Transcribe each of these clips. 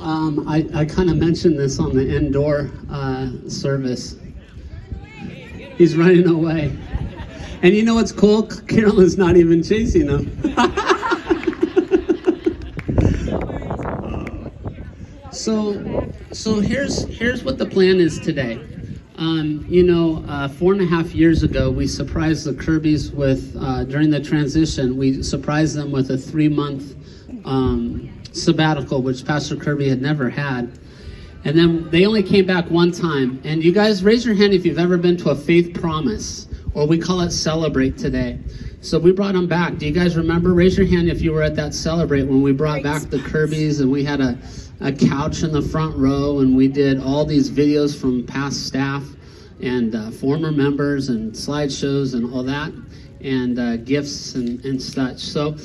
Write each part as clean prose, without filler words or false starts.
I kind of mentioned this on the indoor service. He's running away. And you know what's cool? Carolyn's not even chasing him. So here's what the plan is today. 4.5 years ago, we surprised the Kirbys with, during the transition, we surprised them with a 3-month sabbatical, which Pastor Kirby had never had. And then they only came back one time. And you guys, raise your hand if you've ever been to a Faith Promise, or we call it Celebrate today. So we brought them back. Do you guys remember? Raise your hand if you were at that Celebrate when we brought back the Kirbys, and we had a couch in the front row, and we did all these videos from past staff and former members and slideshows and all that, and gifts and such. So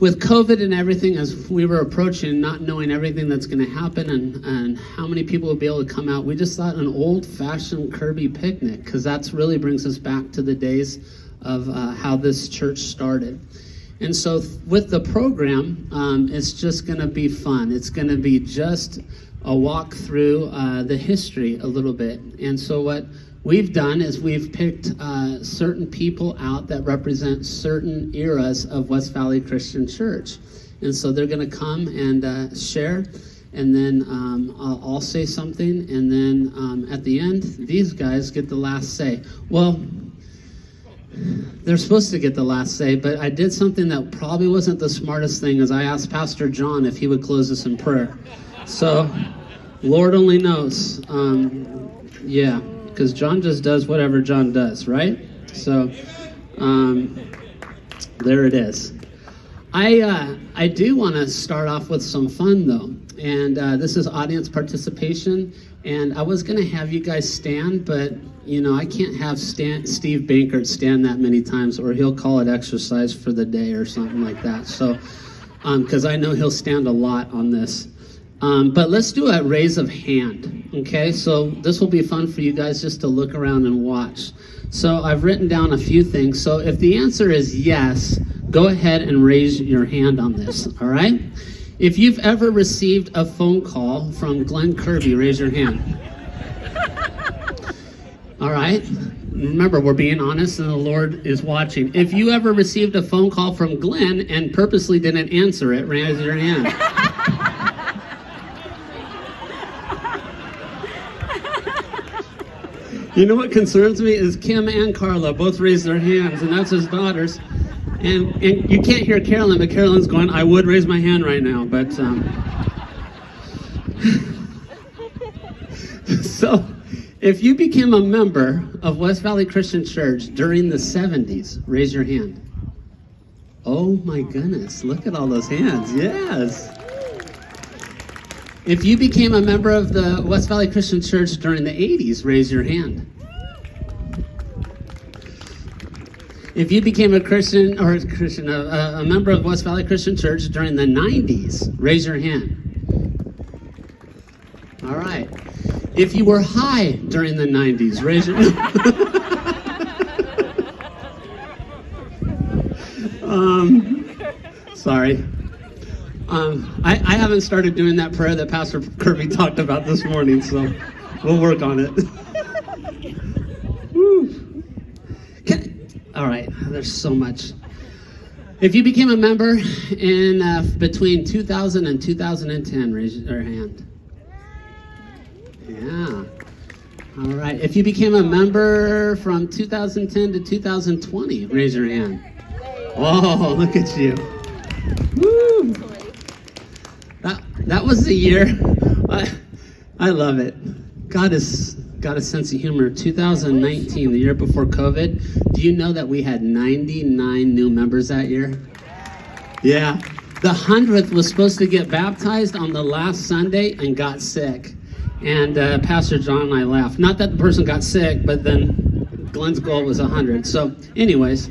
with COVID and everything, as we were approaching, not knowing everything that's going to happen and how many people will be able to come out, we just thought an old-fashioned Kirby picnic, because that's really brings us back to the days of how this church started. And so with the program, it's just going to be fun. It's going to be just a walk through the history a little bit. And so what we've done is we've picked certain people out that represent certain eras of West Valley Christian Church. And so they're going to come and share, and then I'll say something, and then at the end, these guys get the last say. Well, they're supposed to get the last say, but I did something that probably wasn't the smartest thing, as I asked Pastor John if he would close us in prayer. So, Lord only knows. Yeah, because John just does whatever John does, right? So, there it is. I do want to start off with some fun, though. And this is audience participation. And I was going to have you guys stand, but, I can't have Steve Bankert stand that many times, or he'll call it exercise for the day or something like that. So, because I know he'll stand a lot on this. But let's do a raise of hand, okay? So this will be fun for you guys just to look around and watch. So I've written down a few things. So if the answer is yes, go ahead and raise your hand on this, all right? If you've ever received a phone call from Glenn Kirby, raise your hand. All right? Remember, we're being honest and the Lord is watching. If you ever received a phone call from Glenn and purposely didn't answer it, raise your hand. You know what concerns me is Kim and Carla both raised their hands, and that's his daughters. And you can't hear Carolyn, but Carolyn's going, I would raise my hand right now, but so if you became a member of West Valley Christian Church during the 70s, raise your hand. Oh my goodness, look at all those hands. Yes. If you became a member of the West Valley Christian Church during the 80s, raise your hand. If you became a member of West Valley Christian Church during the 90s, raise your hand. All right. If you were high during the 90s, raise your hand. Sorry. I haven't started doing that prayer that Pastor Kirby talked about this morning, so we'll work on it. Woo. All right, there's so much. If you became a member in between 2000 and 2010, raise your hand. Yeah. All right. If you became a member from 2010 to 2020, raise your hand. Oh, look at you. Woo. That was the year. I love it. God has got a sense of humor. 2019, the year before COVID, do you know that we had 99 new members that year? Yeah. The 100th was supposed to get baptized on the last Sunday and got sick. And Pastor John and I laughed. Not that the person got sick, but then Glenn's goal was 100. So anyways,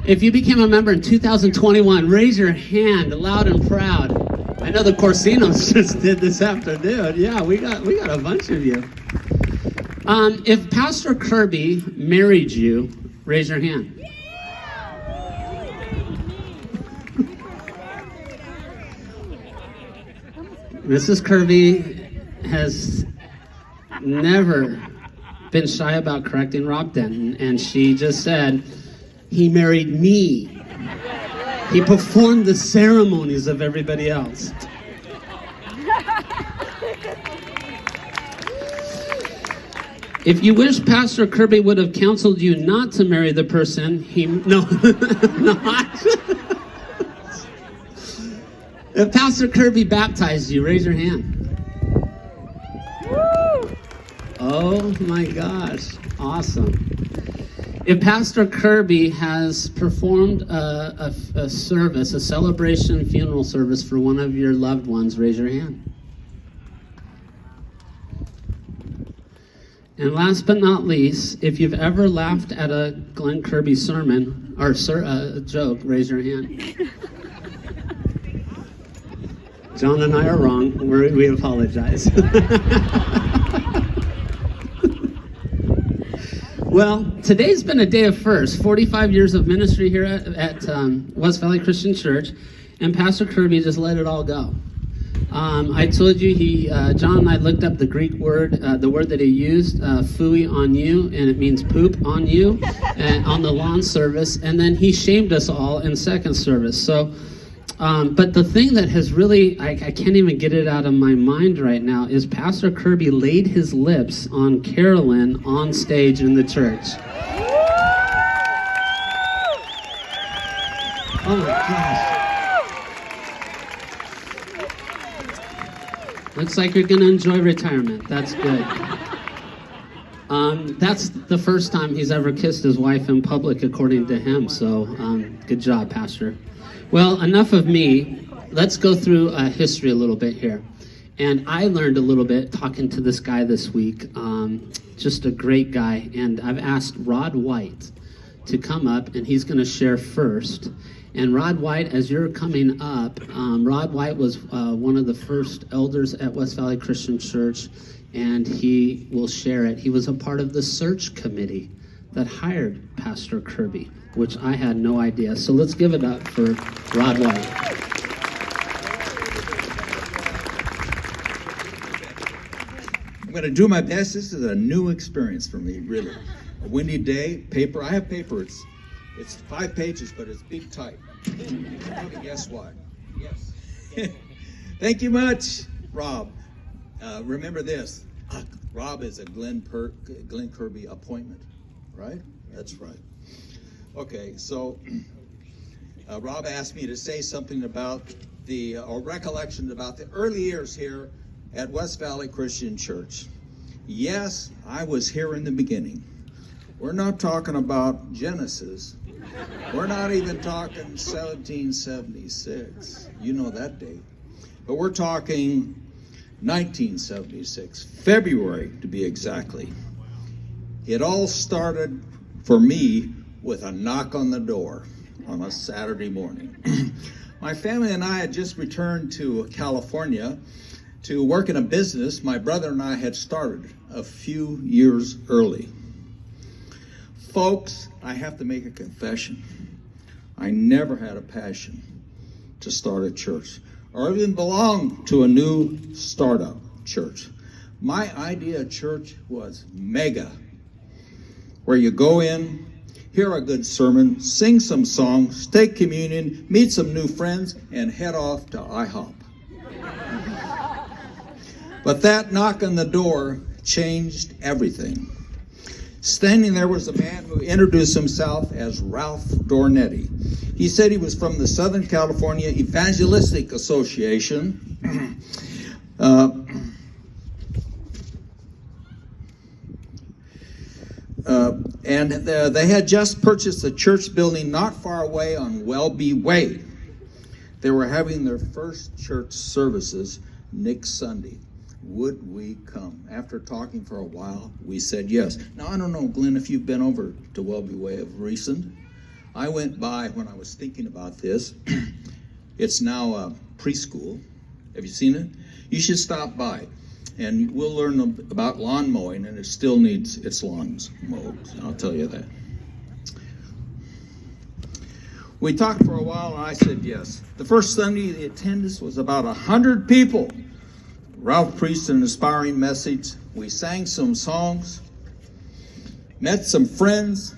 if you became a member in 2021, raise your hand loud and proud. I know the Corsinos just did this afternoon. Yeah, we got a bunch of you. If Pastor Kirby married you, raise your hand. Mrs. Kirby has never been shy about correcting Rob Denton, and she just said, he married me. He performed the ceremonies of everybody else. If you wish Pastor Kirby would have counseled you not to marry the person, not. If Pastor Kirby baptized you, raise your hand. Oh my gosh, awesome. If Pastor Kirby has performed a service, a celebration funeral service for one of your loved ones, raise your hand. And last but not least, if you've ever laughed at a Glenn Kirby sermon or joke, raise your hand. John and I are wrong. We apologize. Well, today's been a day of firsts. 45 years of ministry here at West Valley Christian Church, and Pastor Kirby just let it all go. I told you John and I looked up the Greek word, the word that he used, phooey on you, and it means poop on you, and on the lawn service, and then he shamed us all in second service. So, but the thing that has really, I can't even get it out of my mind right now, is Pastor Kirby laid his lips on Carolyn on stage in the church. Oh my gosh. Looks like you're going to enjoy retirement. That's good. That's the first time he's ever kissed his wife in public, according to him. So good job, Pastor. Well, enough of me. Let's go through history a little bit here. And I learned a little bit talking to this guy this week. Just a great guy. And I've asked Rod White to come up, and he's going to share first. And Rod White, as you're coming up, Rod White was one of the first elders at West Valley Christian Church, and he will share it. He was a part of the search committee that hired Pastor Kirby, which I had no idea. So let's give it up for Rod White. I'm going to do my best. This is a new experience for me, really. A windy day, paper. I have paper. It's 5 pages, but it's big type. Guess what? Yes. Thank you much, Rob. Remember this. Rob is a Glenn Kirby appointment, right? That's right. Okay, so Rob asked me to say something about recollections about the early years here at West Valley Christian Church. Yes, I was here in the beginning. We're not talking about Genesis. We're not even talking 1776. You know that date. But we're talking 1976, February to be exactly. It all started for me with a knock on the door on a Saturday morning. My family and I had just returned to California to work in a business my brother and I had started a few years early. Folks, I have to make a confession. I never had a passion to start a church or even belong to a new startup church. My idea of church was mega, where you go in, hear a good sermon, sing some songs, take communion, meet some new friends, and head off to IHOP. But that knock on the door changed everything. Standing there was a man who introduced himself as Ralph Dornetti. He said he was from the Southern California Evangelistic Association. And they had just purchased a church building not far away on Welby Way. They were having their first church services next Sunday. Would we come? After talking for a while, we said yes. Now, I don't know, Glenn, if you've been over to Welby Way of recent. I went by when I was thinking about this. It's now a preschool. Have you seen it? You should stop by. And we'll learn about lawn mowing, and it still needs its lawns mowed. I'll tell you that. We talked for a while, and I said yes. The first Sunday, the attendance was about 100 people. Ralph preached an inspiring message. We sang some songs, met some friends,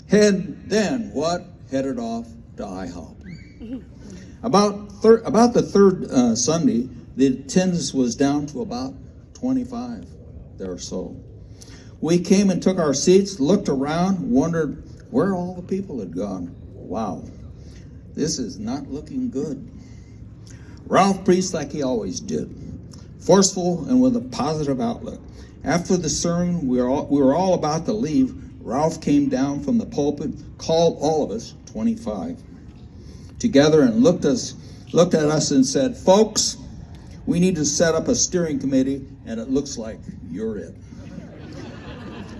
then what? Headed off to IHOP. About the third Sunday, the attendance was down to about 25 there or so. We came and took our seats, looked around, wondered where all the people had gone. Wow, this is not looking good. Ralph preached like he always did, forceful and with a positive outlook. After the sermon, we were all about to leave. Ralph came down from the pulpit, called all of us, 25, together and looked at us and said, "Folks, we need to set up a steering committee, and it looks like you're it."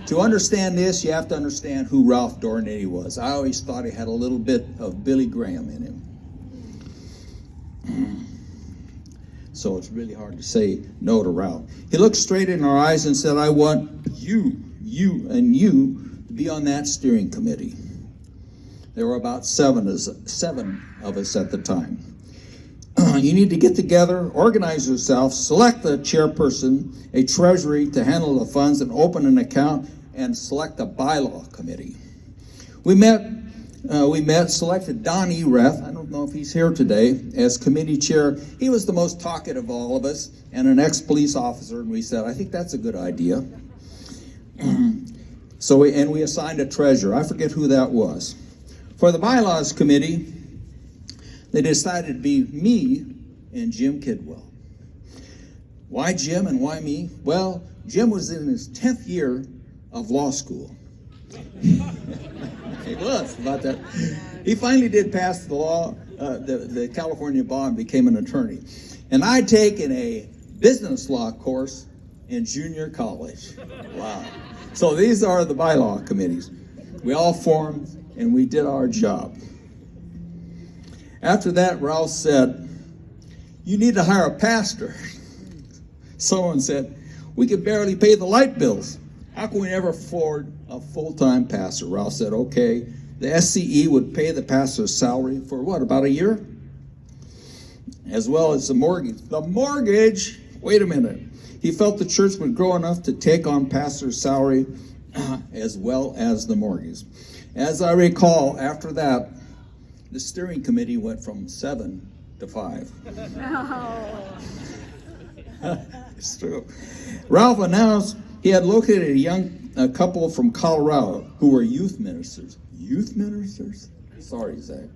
To understand this, you have to understand who Ralph Dornity was. I always thought he had a little bit of Billy Graham in him. So it's really hard to say no to Ralph. He looked straight in our eyes and said, "I want you, and you to be on that steering committee." There were about seven of us at the time. You need to get together, organize yourself, select a chairperson, a treasury to handle the funds and open an account, and select a bylaw committee. We met, selected Don Ereth, I don't know if he's here today, as committee chair. He was the most talkative of all of us and an ex-police officer, and we said, I think that's a good idea. So we assigned a treasurer. I forget who that was. For the bylaws committee, they decided to be me and Jim Kidwell. Why Jim and why me? Well, Jim was in his 10th year of law school. He was about that. He finally did pass the law, the California bar, and became an attorney. And I'd taken a business law course in junior college. Wow. So these are the bylaw committees. We all formed and we did our job. After that, Ralph said, "You need to hire a pastor." Someone said, "We could barely pay the light bills. How can we ever afford a full-time pastor?" Ralph said, "Okay, the SCE would pay the pastor's salary for what, about a year? As well as the mortgage." The mortgage? Wait a minute. He felt the church would grow enough to take on pastor's salary as well as the mortgage. As I recall, after that, the steering committee went from 7 to 5. It's true. Ralph announced he had located a couple from Colorado who were youth ministers. Youth ministers? Sorry, Zach.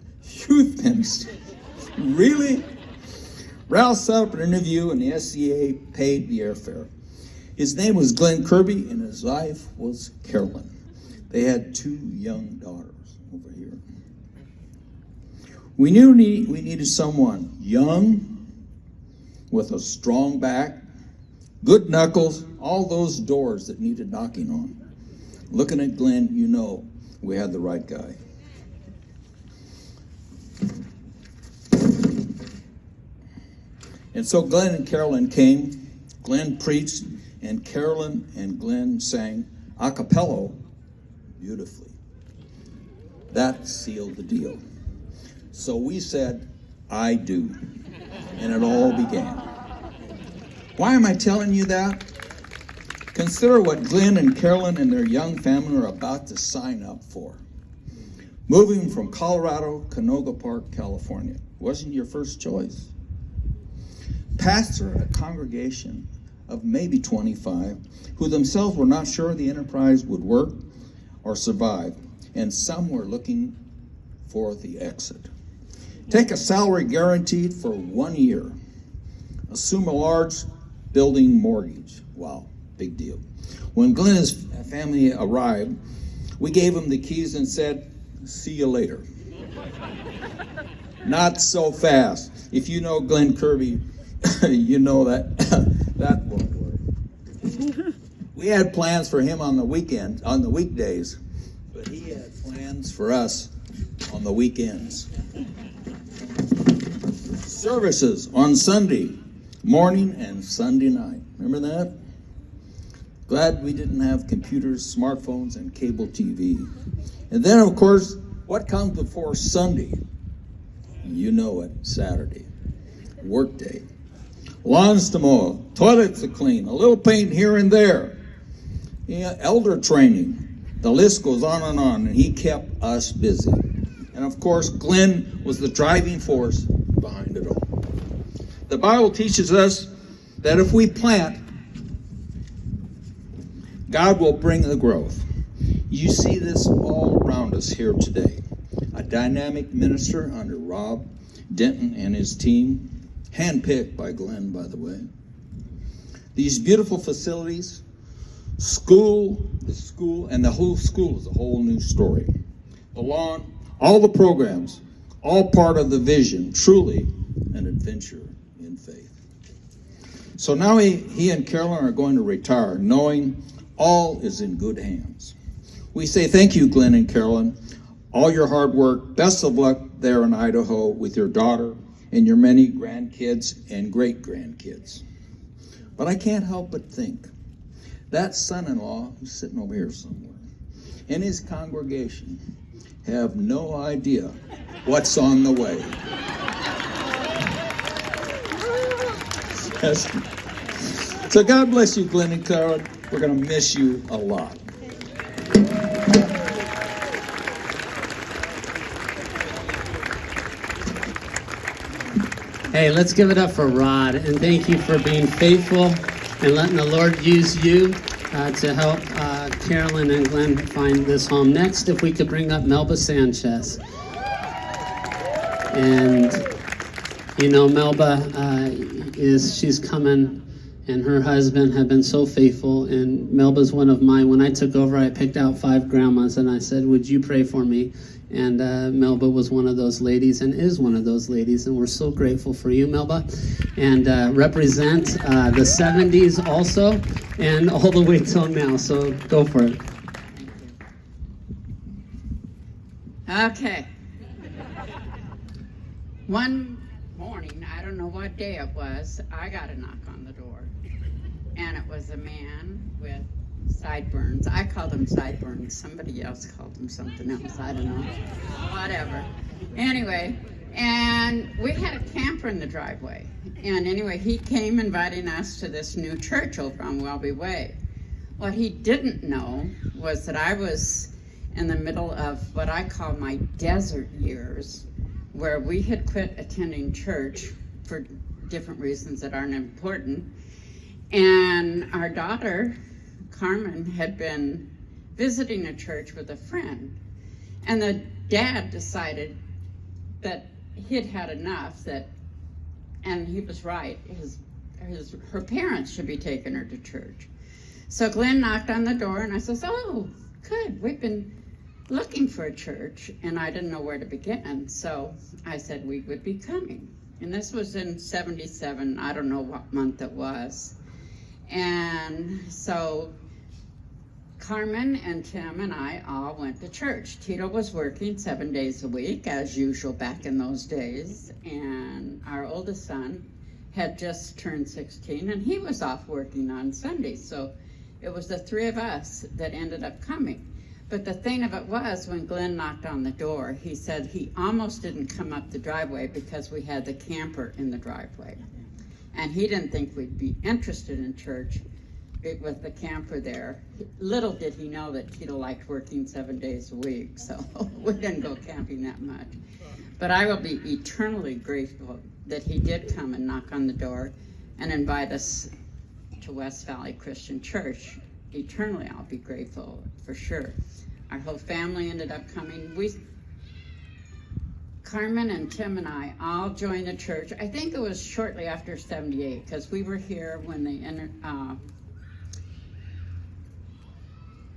Youth ministers. Really? Ralph set up an interview and the SCA paid the airfare. His name was Glenn Kirby and his wife was Carolyn. They had 2 young daughters over here. We knew we needed someone young, with a strong back, good knuckles, all those doors that needed knocking on. Looking at Glenn, you know we had the right guy. And so Glenn and Carolyn came. Glenn preached, and Carolyn and Glenn sang a cappella beautifully. That sealed the deal. So we said, "I do." And it all began. Why am I telling you that? Consider what Glenn and Carolyn and their young family are about to sign up for. Moving from Colorado, Canoga Park, California. Wasn't your first choice. Pastor a congregation of maybe 25 who themselves were not sure the enterprise would work or survive, and some were looking for the exit. Take a salary guaranteed for 1 year. Assume a large building mortgage. Wow, big deal. When Glenn and his family arrived, we gave them the keys and said, "See you later." Not so fast. If you know Glenn Kirby, you know that that won't work. We had plans for him on the weekdays, but he had plans for us on the weekends. Services on Sunday morning and Sunday night. Remember that? Glad we didn't have computers, smartphones, and cable TV. And then, of course, what comes before Sunday? You know it, Saturday. Work day. lawns to mow, toilets to clean, a little paint here and there, elder training. The list goes on, and he kept us busy. And of course, Glenn was the driving force behind it all. The Bible teaches us that if we plant, God will bring the growth. You see this all around us here today. A dynamic minister under Rob Denton and his team, handpicked by Glenn, by the way. These beautiful facilities, the school, and the whole school is a whole new story. The lawn, all the programs, all part of the vision, truly an adventure in faith. So now he and Carolyn are going to retire, knowing all is in good hands. We say thank you, Glenn and Carolyn, all your hard work. Best of luck there in Idaho with your daughter and your many grandkids and great-grandkids. But I can't help but think, that son-in-law who's sitting over here somewhere, and his congregation have no idea what's on the way. So God bless you, Glenn and Carolyn. We're going to miss you a lot. Hey, let's give it up for Rod, and thank you for being faithful and letting the Lord use you to help Carolyn and Glenn find this home. Next, if we could bring up Melba Sanchez. And, you know, Melba she's coming, and her husband have been so faithful, and Melba's one of mine. When I took over, I picked out 5 grandmas, and I said, would you pray for me? And Melba was one of those ladies and is one of those ladies, and we're so grateful for you, Melba. And represent the 70s also, and all the way till now, so go for it. Okay. One morning, I don't know what day it was, I got a knock on the door. And it was a man with sideburns. I called them sideburns. Somebody else called them something else. I don't know. Whatever. Anyway, and we had a camper in the driveway. And anyway, he came inviting us to this new church over on Welby Way. What he didn't know was that I was in the middle of what I call my desert years, where we had quit attending church for different reasons that aren't important. And our daughter, Carmen, had been visiting a church with a friend, and the dad decided that he'd had enough, and he was right, her parents should be taking her to church. So Glenn knocked on the door, and I says, oh, good, we've been looking for a church, and I didn't know where to begin, so I said we would be coming. And this was in 77, I don't know what month it was. And so Carmen and Tim and I all went to church. Tito was working 7 days a week, as usual back in those days, and our oldest son had just turned 16, and he was off working on Sundays, so it was the 3 of us that ended up coming. But the thing of it was, when Glenn knocked on the door, he said he almost didn't come up the driveway because we had the camper in the driveway. And he didn't think we'd be interested in church with the camper there. Little did he know that Tito liked working 7 days a week, so we didn't go camping that much. But I will be eternally grateful that he did come and knock on the door and invite us to West Valley Christian Church. Eternally, I'll be grateful for sure. Our whole family ended up coming. Carmen and Tim and I all joined the church. I think it was shortly after 78, because we were here when they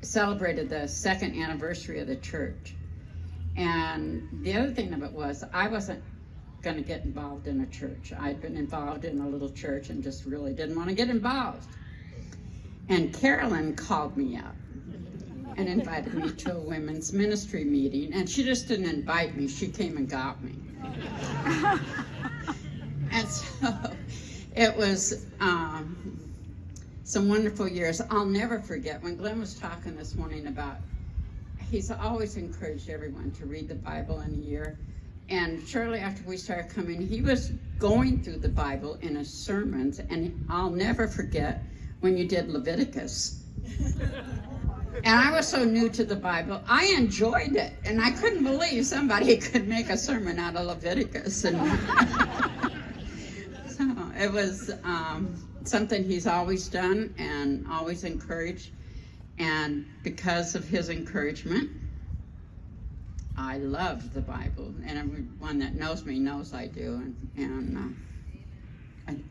celebrated the 2nd anniversary of the church. And the other thing of it was, I wasn't going to get involved in a church. I'd been involved in a little church and just really didn't want to get involved. And Carolyn called me up and invited me to a women's ministry meeting. And she just didn't invite me, she came and got me. And so it was some wonderful years. I'll never forget when Glenn was talking this morning about, he's always encouraged everyone to read the Bible in a year. And shortly after we started coming, he was going through the Bible in his sermons, and I'll never forget when you did Leviticus. And I was so new to the Bible, I enjoyed it, and I couldn't believe somebody could make a sermon out of Leviticus. And so it was something he's always done and always encouraged. And because of his encouragement, I love the Bible, and everyone that knows me knows I do, and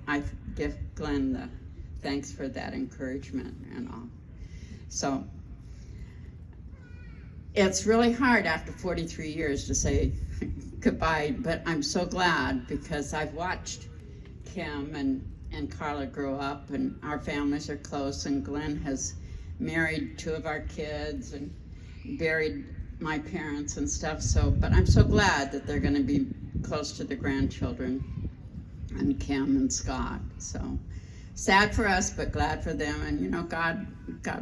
I give Glenn the thanks for that encouragement and all. So it's really hard after 43 years to say goodbye, but I'm so glad because I've watched Kim and Carla grow up, and our families are close, and Glenn has married 2 of our kids and buried my parents and stuff. So, but I'm so glad that they're going to be close to the grandchildren and Kim and Scott. So sad for us, but glad for them. And you know, God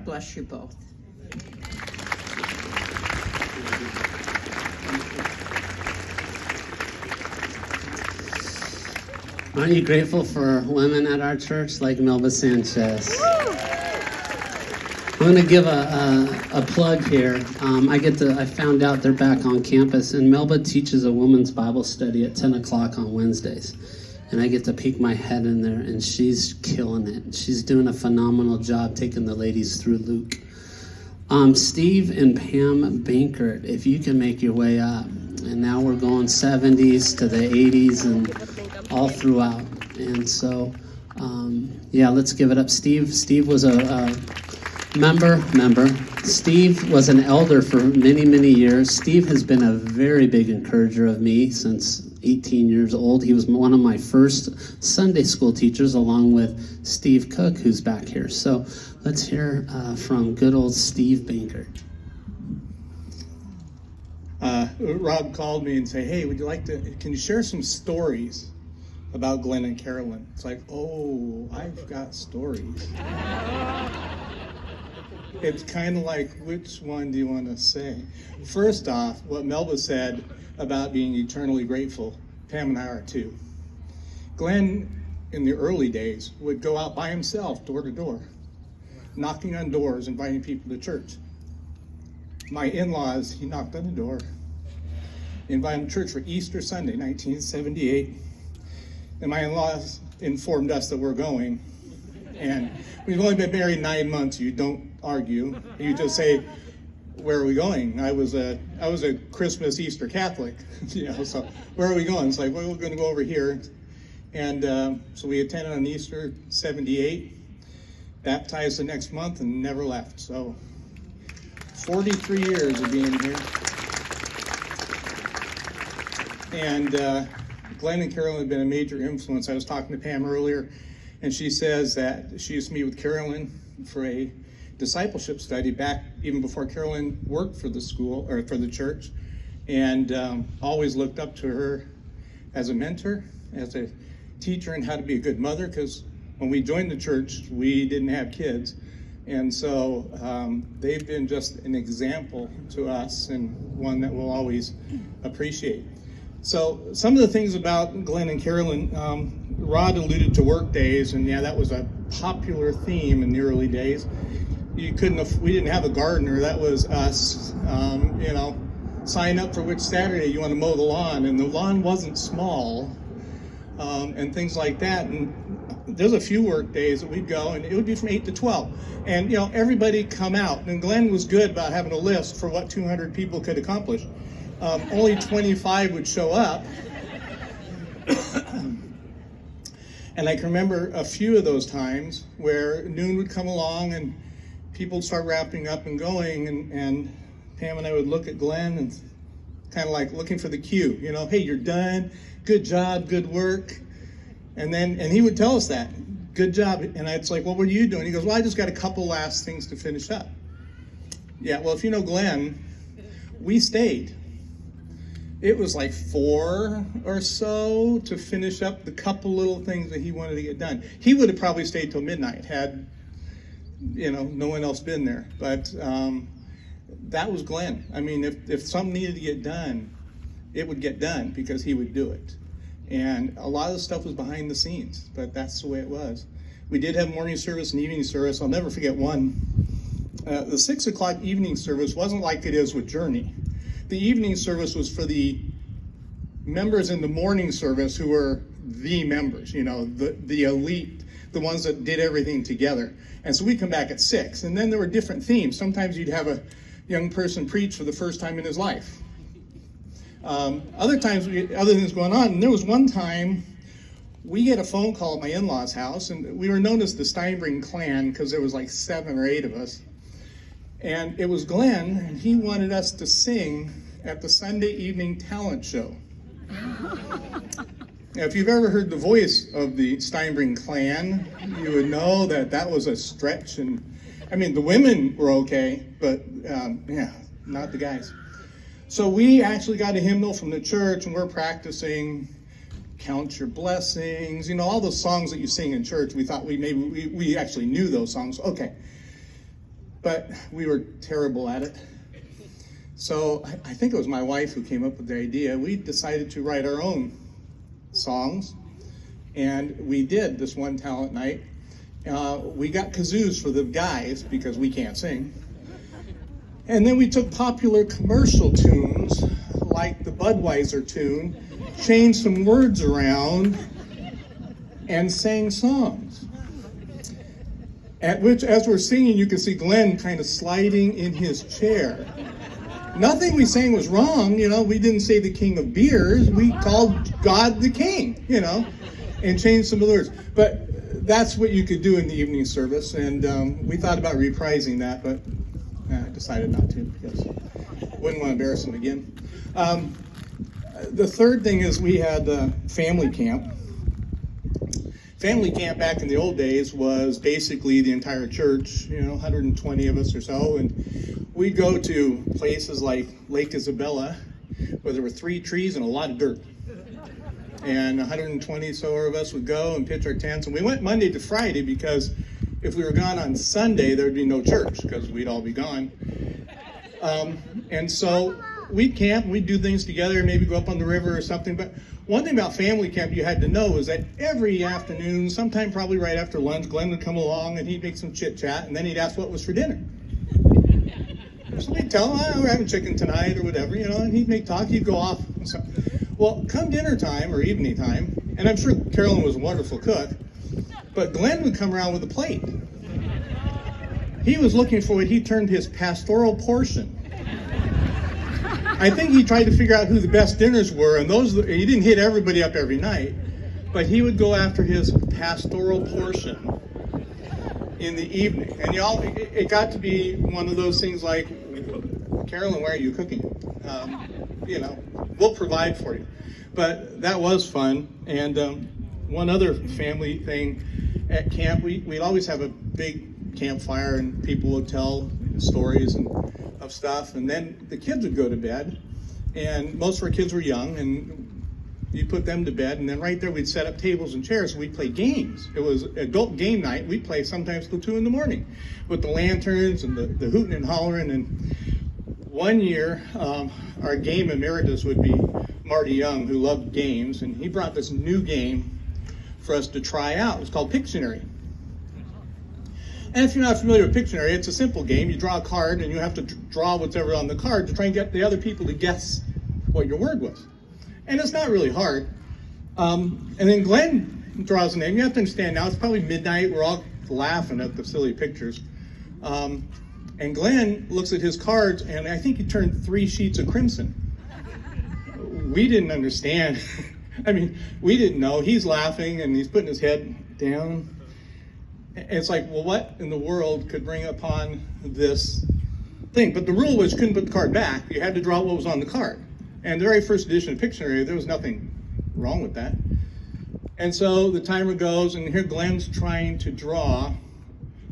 bless you both. Aren't you grateful for women at our church like Melba Sanchez? I'm going to give a plug here. I found out they're back on campus, and Melba teaches a women's Bible study at 10 o'clock on Wednesdays. And I get to peek my head in there, and she's killing it. She's doing a phenomenal job taking the ladies through Luke. Steve and Pam Bankert, if you can make your way up. And now we're going 70s to the 80s and all throughout. And so, let's give it up. Steve was a member. Steve was an elder for many, many years. Steve has been a very big encourager of me since 18 years old. He was one of my first Sunday school teachers, along with Steve Cook, who's back here. So let's hear from good old Steve Bankert. Rob called me and said, hey, can you share some stories about Glenn and Carolyn? It's like, oh, I've got stories. It's kind of like, which one do you want to say? First off, what Melba said about being eternally grateful, Pam and I are too. Glenn, in the early days, would go out by himself, door to door, knocking on doors, inviting people to church. My in-laws, he knocked on the door, invited them to church for Easter Sunday, 1978. And my in-laws informed us that we're going. And we've only been married 9 months. You don't argue. You just say, where are we going? I was a Christmas Easter Catholic, so where are we going? It's like, well, we're going to go over here. And so we attended on Easter 78, baptized the next month, and never left. So 43 years of being here. And Glenn and Carolyn have been a major influence. I was talking to Pam earlier, and she says that she used to meet with Carolyn for a discipleship study back even before Carolyn worked for the school or for the church, and always looked up to her as a mentor, as a teacher, and how to be a good mother, because when we joined the church, we didn't have kids. And so they've been just an example to us, and one that we'll always appreciate. So some of the things about Glenn and Carolyn, Rod alluded to work days, and yeah, that was a popular theme in the early days. We didn't have a gardener, that was us, sign up for which Saturday you want to mow the lawn, and the lawn wasn't small, and things like that. And there's a few work days that we'd go, and it would be from 8 to 12. And, everybody come out, and Glenn was good about having a list for what 200 people could accomplish. Only 25 would show up. And I can remember a few of those times where noon would come along and people would start wrapping up and going, and Pam and I would look at Glenn and kind of like looking for the cue, hey, you're done, good job, good work. And he would tell us that, good job. And it's like, well, what are you doing? He goes, well, I just got a couple last things to finish up. Yeah, well, if you know Glenn, we stayed. It was like 4 or so to finish up the couple little things that he wanted to get done. He would have probably stayed till midnight had, no one else been there. But that was Glenn. I mean, if something needed to get done, it would get done because he would do it. And a lot of the stuff was behind the scenes, but that's the way it was. We did have morning service and evening service. I'll never forget one. The 6 o'clock evening service wasn't like it is with Journey. The evening service was for the members in the morning service who were the members, you know, the elite, the ones that did everything together. And so we come back at 6, and then there were different themes. Sometimes you'd have a young person preach for the first time in his life. Other times, other things going on. And there was one time we get a phone call at my in-laws' house, and we were known as the Steinbring clan because there was like 7 or 8 of us. And it was Glenn, and he wanted us to sing at the Sunday evening talent show. Now, if you've ever heard the voice of the Steinbring clan, you would know that that was a stretch. And I mean, the women were okay, but yeah, not the guys. So we actually got a hymnal from the church, and we're practicing Count Your Blessings, you know, all those songs that you sing in church. We thought we actually knew those songs. Okay. But we were terrible at it. So I think it was my wife who came up with the idea. We decided to write our own songs, and we did this one talent night. We got kazoos for the guys because we can't sing. And then we took popular commercial tunes, like the Budweiser tune, changed some words around, and sang songs. At which, as we're singing, you can see Glenn kind of sliding in his chair. Nothing we sang was wrong, you know. We didn't say the king of beers. We called God the king, you know, and changed some of the words. But that's what you could do in the evening service, and we thought about reprising that, but I decided not to because I wouldn't want to embarrass him again. The third thing is we had family camp. Family camp back in the old days was basically the entire church, you know, 120 of us or so, and we'd go to places like Lake Isabella, where there were 3 trees and a lot of dirt. And 120 or so of us would go and pitch our tents, and we went Monday to Friday because if we were gone on Sunday, there would be no church because we'd all be gone. And so we'd camp, we'd do things together, maybe go up on the river or something. But one thing about family camp you had to know is that every afternoon, sometime probably right after lunch, Glenn would come along and he'd make some chit chat, and then he'd ask what was for dinner. So we'd tell him, we're having chicken tonight or whatever, you know, and he'd make talk, he'd go off. And so, well, come dinner time or evening time, and I'm sure Carolyn was a wonderful cook, but Glenn would come around with a plate. He was looking for what he termed his pastoral portion. I think he tried to figure out who the best dinners were, and he didn't hit everybody up every night, but he would go after his pastoral portion in the evening. And it got to be one of those things like, Carolyn, why are you cooking? You know, we'll provide for you. But that was fun. And one other family thing at camp, we'd always have a big campfire, and people would tell stories of stuff, and then the kids would go to bed, and most of our kids were young, and you put them to bed, and then right there we'd set up tables and chairs, and we'd play games. It was adult game night. We'd play sometimes till 2 a.m. with the lanterns and the hooting and hollering. And one year our game emeritus would be Marty Young, who loved games, and he brought this new game for us to try out. It's called Pictionary. And if you're not familiar with Pictionary, it's a simple game. You draw a card, and you have to draw whatever on the card to try and get the other people to guess what your word was. And it's not really hard. And then Glenn draws a name. You have to understand now, it's probably midnight. We're all laughing at the silly pictures. And Glenn looks at his cards, and I think he turned 3 sheets of crimson. We didn't understand. I mean, we didn't know. He's laughing, and he's putting his head down. It's like, well, what in the world could bring upon this thing? But the rule was you couldn't put the card back. You had to draw what was on the card. And the very first edition of Pictionary, there was nothing wrong with that. And so the timer goes, and here Glenn's trying to draw.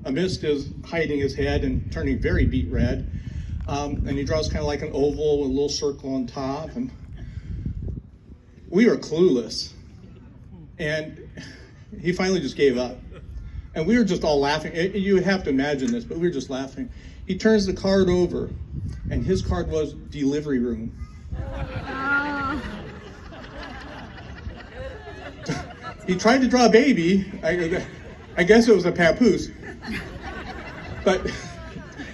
A mist is hiding his head and turning very beet red. And he draws kind of like an oval with a little circle on top. And we were clueless. And he finally just gave up. And we were just all laughing. You would have to imagine this, but we were just laughing. He turns the card over, and his card was delivery room. he tried to draw a baby. I guess it was a papoose. But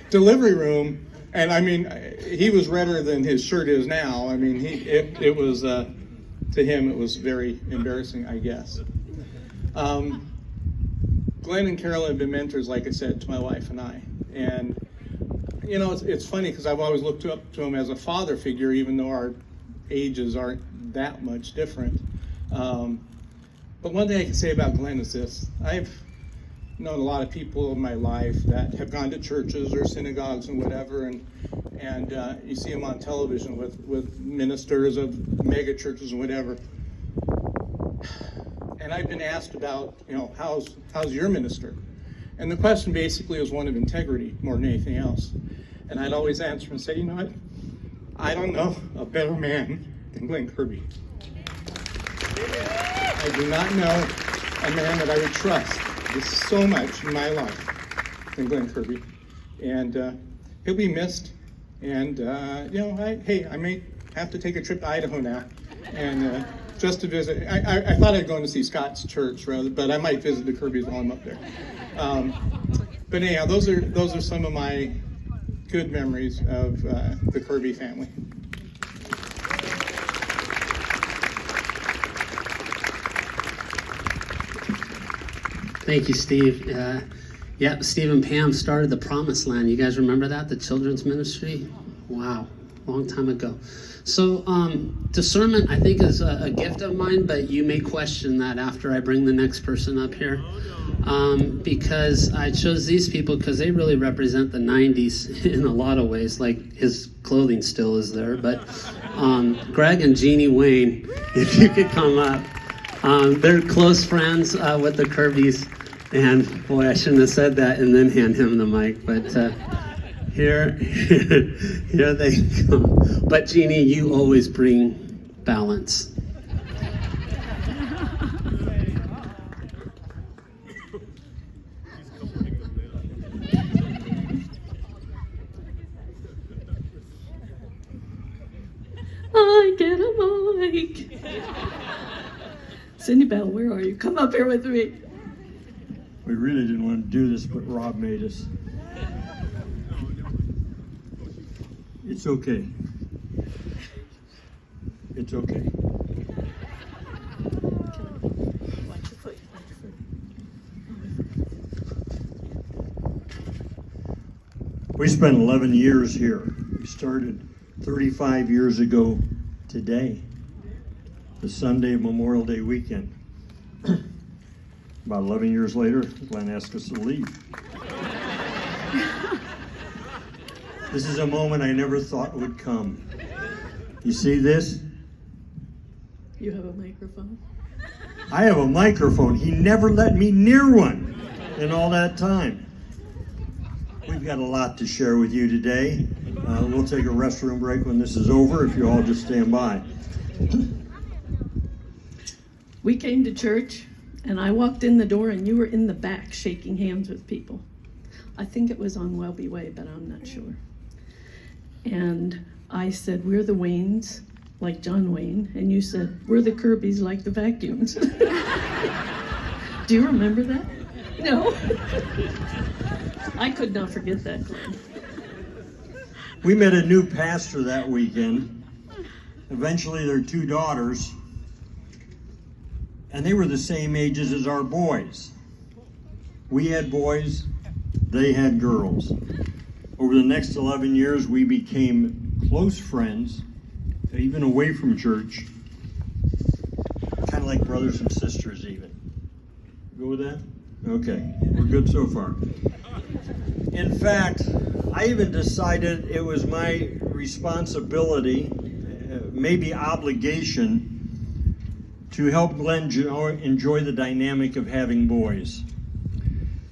delivery room, and I mean, he was redder than his shirt is now. I mean, it was, to him, it was very embarrassing, I guess. Glenn and Carol have been mentors, like I said, to my wife and I. And, you know, it's funny because I've always looked up to him as a father figure, even though our ages aren't that much different. But one thing I can say about Glenn is this. I've known a lot of people in my life that have gone to churches or synagogues and whatever, and you see them on television with ministers of mega churches and whatever. And I've been asked about, you know, how's your minister? And the question basically was one of integrity more than anything else. And I'd always answer and say, you know what? I don't know a better man than Glenn Kirby. I do not know a man that I would trust with so much in my life than Glenn Kirby. And he'll be missed. And, you know, I may have to take a trip to Idaho now. And just to visit. I thought I'd go to see Scott's church, rather, but I might visit the Kirbys while I'm up there. But anyhow, those are some of my good memories of the Kirby family. Thank you, Steve. Yeah, Steve and Pam started the Promised Land. You guys remember that, the children's ministry? Wow, long time ago. So discernment, I think, is a gift of mine, but you may question that after I bring the next person up here. Because I chose these people because they really represent the 90s in a lot of ways, like his clothing still is there. But Greg and Jeannie Wayne, if you could come up. They're close friends with the Kirbys. And boy, I shouldn't have said that and then hand him the mic, but here they come. But Jeannie, you always bring balance. I get a mic. Cindy Bell, where are you? Come up here with me. We really didn't want to do this, but Rob made us. It's okay. It's okay. Watch your foot. We spent 11 years here. We started 35 years ago today, the Sunday of Memorial Day weekend. About 11 years later, Glenn asked us to leave. This is a moment I never thought would come. You see this? You have a microphone? I have a microphone. He never let me near one in all that time. We've got a lot to share with you today. We'll take a restroom break when this is over, if you all just stand by. We came to church, and I walked in the door, and you were in the back shaking hands with people. I think it was on Welby Way, but I'm not sure. And I said, we're the Waynes, like John Wayne, and you said, we're the Kirbys, like the Vacuums. Do you remember that? No. I could not forget that, Glenn. We met a new pastor that weekend. Eventually, their two daughters, and they were the same ages as our boys. We had boys, they had girls. Over the next 11 years, we became close friends, even away from church, kind of like brothers and sisters even. Go with that? Okay, we're good so far. In fact, I even decided it was my responsibility, maybe obligation, to help Glenn enjoy the dynamic of having boys.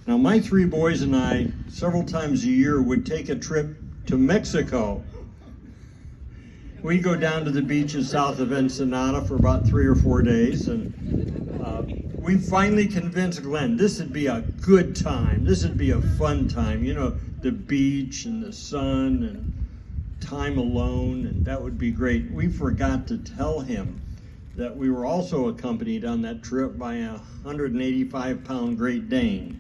Now, my three boys and I, several times a year, would take a trip to Mexico. We'd go down to the beaches south of Ensenada for about 3 or 4 days, and we finally convinced Glenn this would be a good time. This would be a fun time. You know, the beach and the sun and time alone, and that would be great. We forgot to tell him that we were also accompanied on that trip by a 185-pound Great Dane.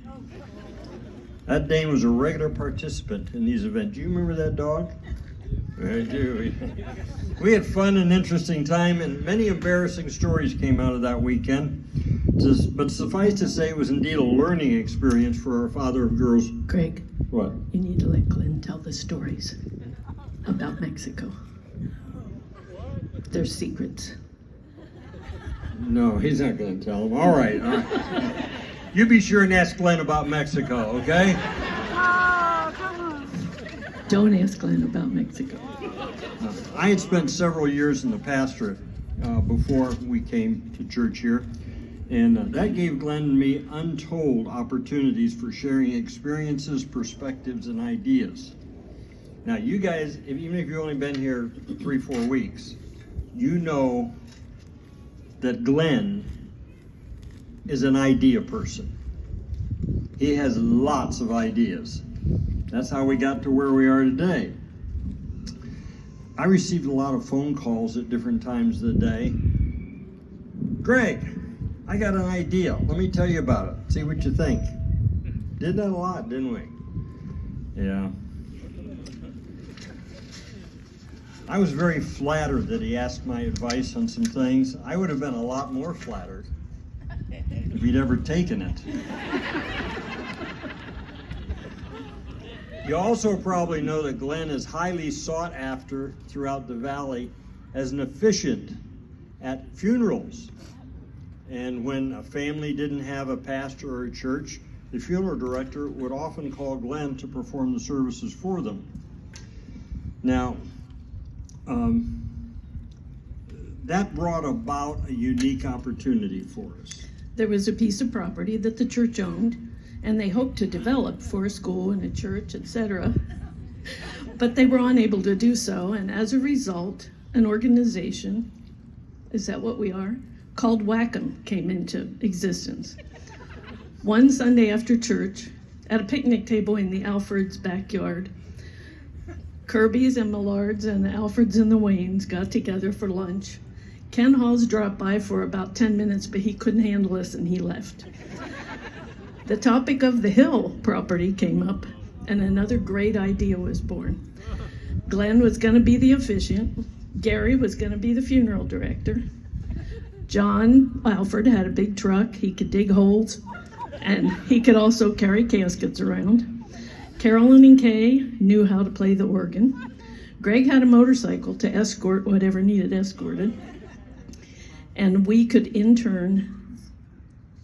That Dane was a regular participant in these events. Do you remember that dog? I do. We had fun and interesting time, and many embarrassing stories came out of that weekend. But suffice to say, it was indeed a learning experience for our father of girls. Greg, What? you need to let Glenn tell the stories about Mexico. They're secrets. No, he's not going to tell them. All right, all right. You be sure and ask Glenn about Mexico, okay? Don't ask Glenn about Mexico. I had spent several years in the pastorate before we came to church here, and that gave Glenn and me untold opportunities for sharing experiences, perspectives, and ideas. Now, you guys, even if you've only been here 3-4 weeks, you know that Glenn is an idea person. He has lots of ideas. That's how we got to where we are today. I received a lot of phone calls at different times of the day. Greg, I got an idea. Let me tell you about it. See what you think. Did that a lot, didn't we? Yeah. I was very flattered that he asked my advice on some things. I would have been a lot more flattered if he'd ever taken it. You also probably know that Glenn is highly sought after throughout the valley as an officiant at funerals. And when a family didn't have a pastor or a church, the funeral director would often call Glenn to perform the services for them. Now, that brought about a unique opportunity for us. There was a piece of property that the church owned, and they hoped to develop for a school and a church, etc. But they were unable to do so, and as a result, an organization, is that what we are? Called Wacom came into existence. One Sunday after church, at a picnic table in the Alfreds' backyard, Kirby's and Millard's and the Alfreds and the Waynes got together for lunch. Ken Halls dropped by for about 10 minutes, but he couldn't handle us and he left. The topic of the Hill property came up, and another great idea was born. Glenn was going to be the officiant. Gary was going to be the funeral director. John Alfred had a big truck. He could dig holes, and he could also carry caskets around. Carolyn and Kay knew how to play the organ. Greg had a motorcycle to escort whatever needed escorted. And we could intern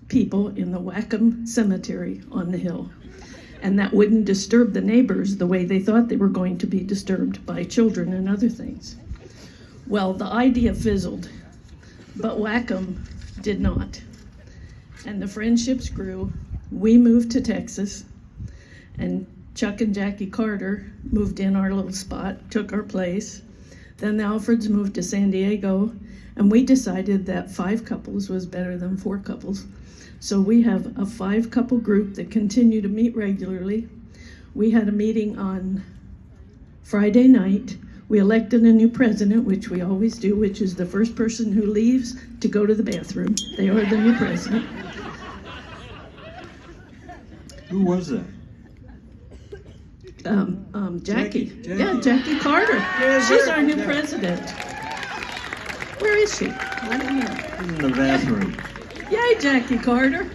people in the Wacom Cemetery on the hill. And that wouldn't disturb the neighbors the way they thought they were going to be disturbed by children and other things. Well, the idea fizzled, but Wacom did not. And the friendships grew. We moved to Texas, and Chuck and Jackie Carter moved in our little spot, took our place. Then the Alfreds moved to San Diego, and we decided that 5 couples was better than 4 couples. So we have a 5-couple group that continue to meet regularly. We had a meeting on Friday night. We elected a new president, which we always do, which is the first person who leaves to go to the bathroom. They are the new president. Who was that? Jackie. Yeah, Jackie Carter. She's our new president. Where is she? I don't know. In the bathroom. Yay, Jackie Carter.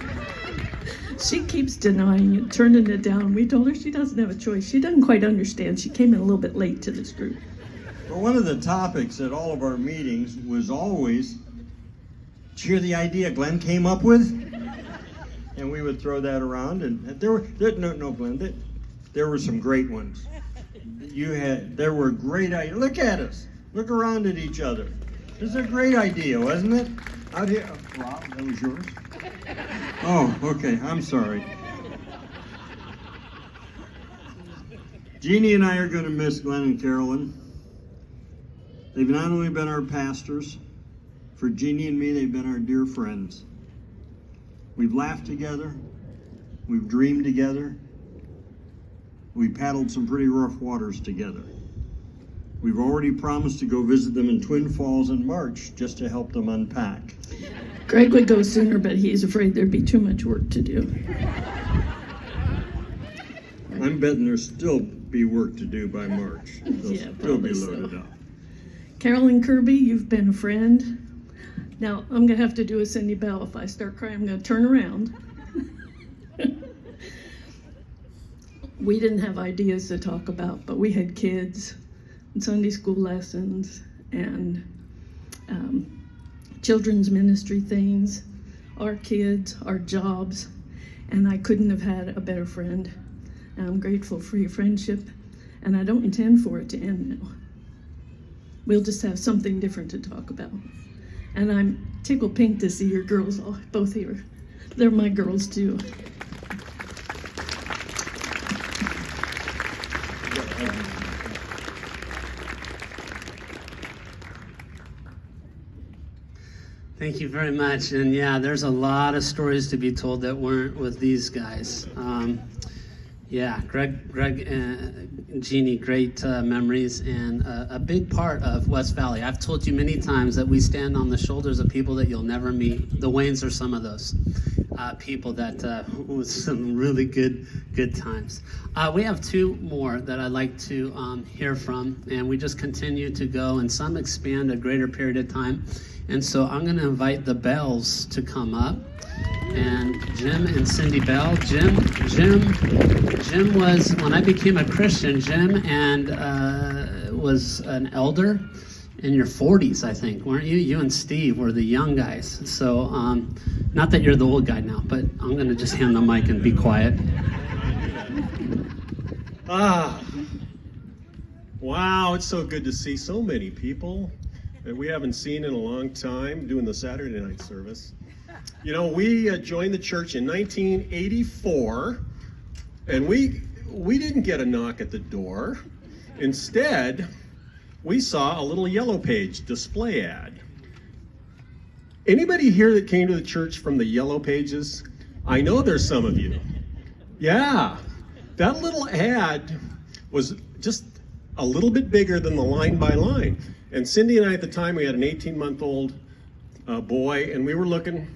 She keeps denying it, turning it down. We told her she doesn't have a choice. She doesn't quite understand. She came in a little bit late to this group. But one of the topics at all of our meetings was always, did you hear the idea Glenn came up with? And we would throw that around, and there were some great ones. There were great ideas. Look at us. Look around at each other. This is a great idea, wasn't it? Out here, Rob, that was yours? Oh, okay, I'm sorry. Jeannie and I are going to miss Glenn and Carolyn. They've not only been our pastors, for Jeannie and me, they've been our dear friends. We've laughed together. We've dreamed together. We paddled some pretty rough waters together. We've already promised to go visit them in Twin Falls in March just to help them unpack. Greg would go sooner, but he's afraid there'd be too much work to do. I'm betting there'll still be work to do by March. They'll Yeah, still be probably so. loaded up. Carolyn Kirby, you've been a friend. Now, I'm going to have to do a Cindy Bell. If I start crying, I'm going to turn around. We didn't have ideas to talk about, but we had kids and Sunday school lessons and children's ministry things, our kids, our jobs, and I couldn't have had a better friend. And I'm grateful for your friendship, and I don't intend for it to end now. We'll just have something different to talk about. And I'm tickled pink to see your girls all, both here. They're my girls too. Thank you very much. And yeah, there's a lot of stories to be told that weren't with these guys. Yeah, Greg and Jeannie, great memories and a big part of West Valley. I've told you many times that we stand on the shoulders of people that you'll never meet. The Waynes are some of those people that with some really good times. We have two more that I'd like to hear from, and we just continue to go, and some expand a greater period of time. And so I'm going to invite the Bells to come up, and Jim and Cindy Bell. Jim was, when I became a Christian, Jim was an elder in your 40s, I think, weren't you? You and Steve were the young guys. So, not that you're the old guy now, but I'm going to just hand the mic and be quiet. Wow, it's so good to see so many people that we haven't seen in a long time doing the Saturday night service. You know, we joined the church in 1984, and we didn't get a knock at the door. Instead, we saw a little yellow page display ad. Anybody here that came to the church from the yellow pages? I know there's some of you. Yeah, that little ad was just a little bit bigger than the line by line. And Cindy and I at the time, we had an 18-month-old boy, and we were looking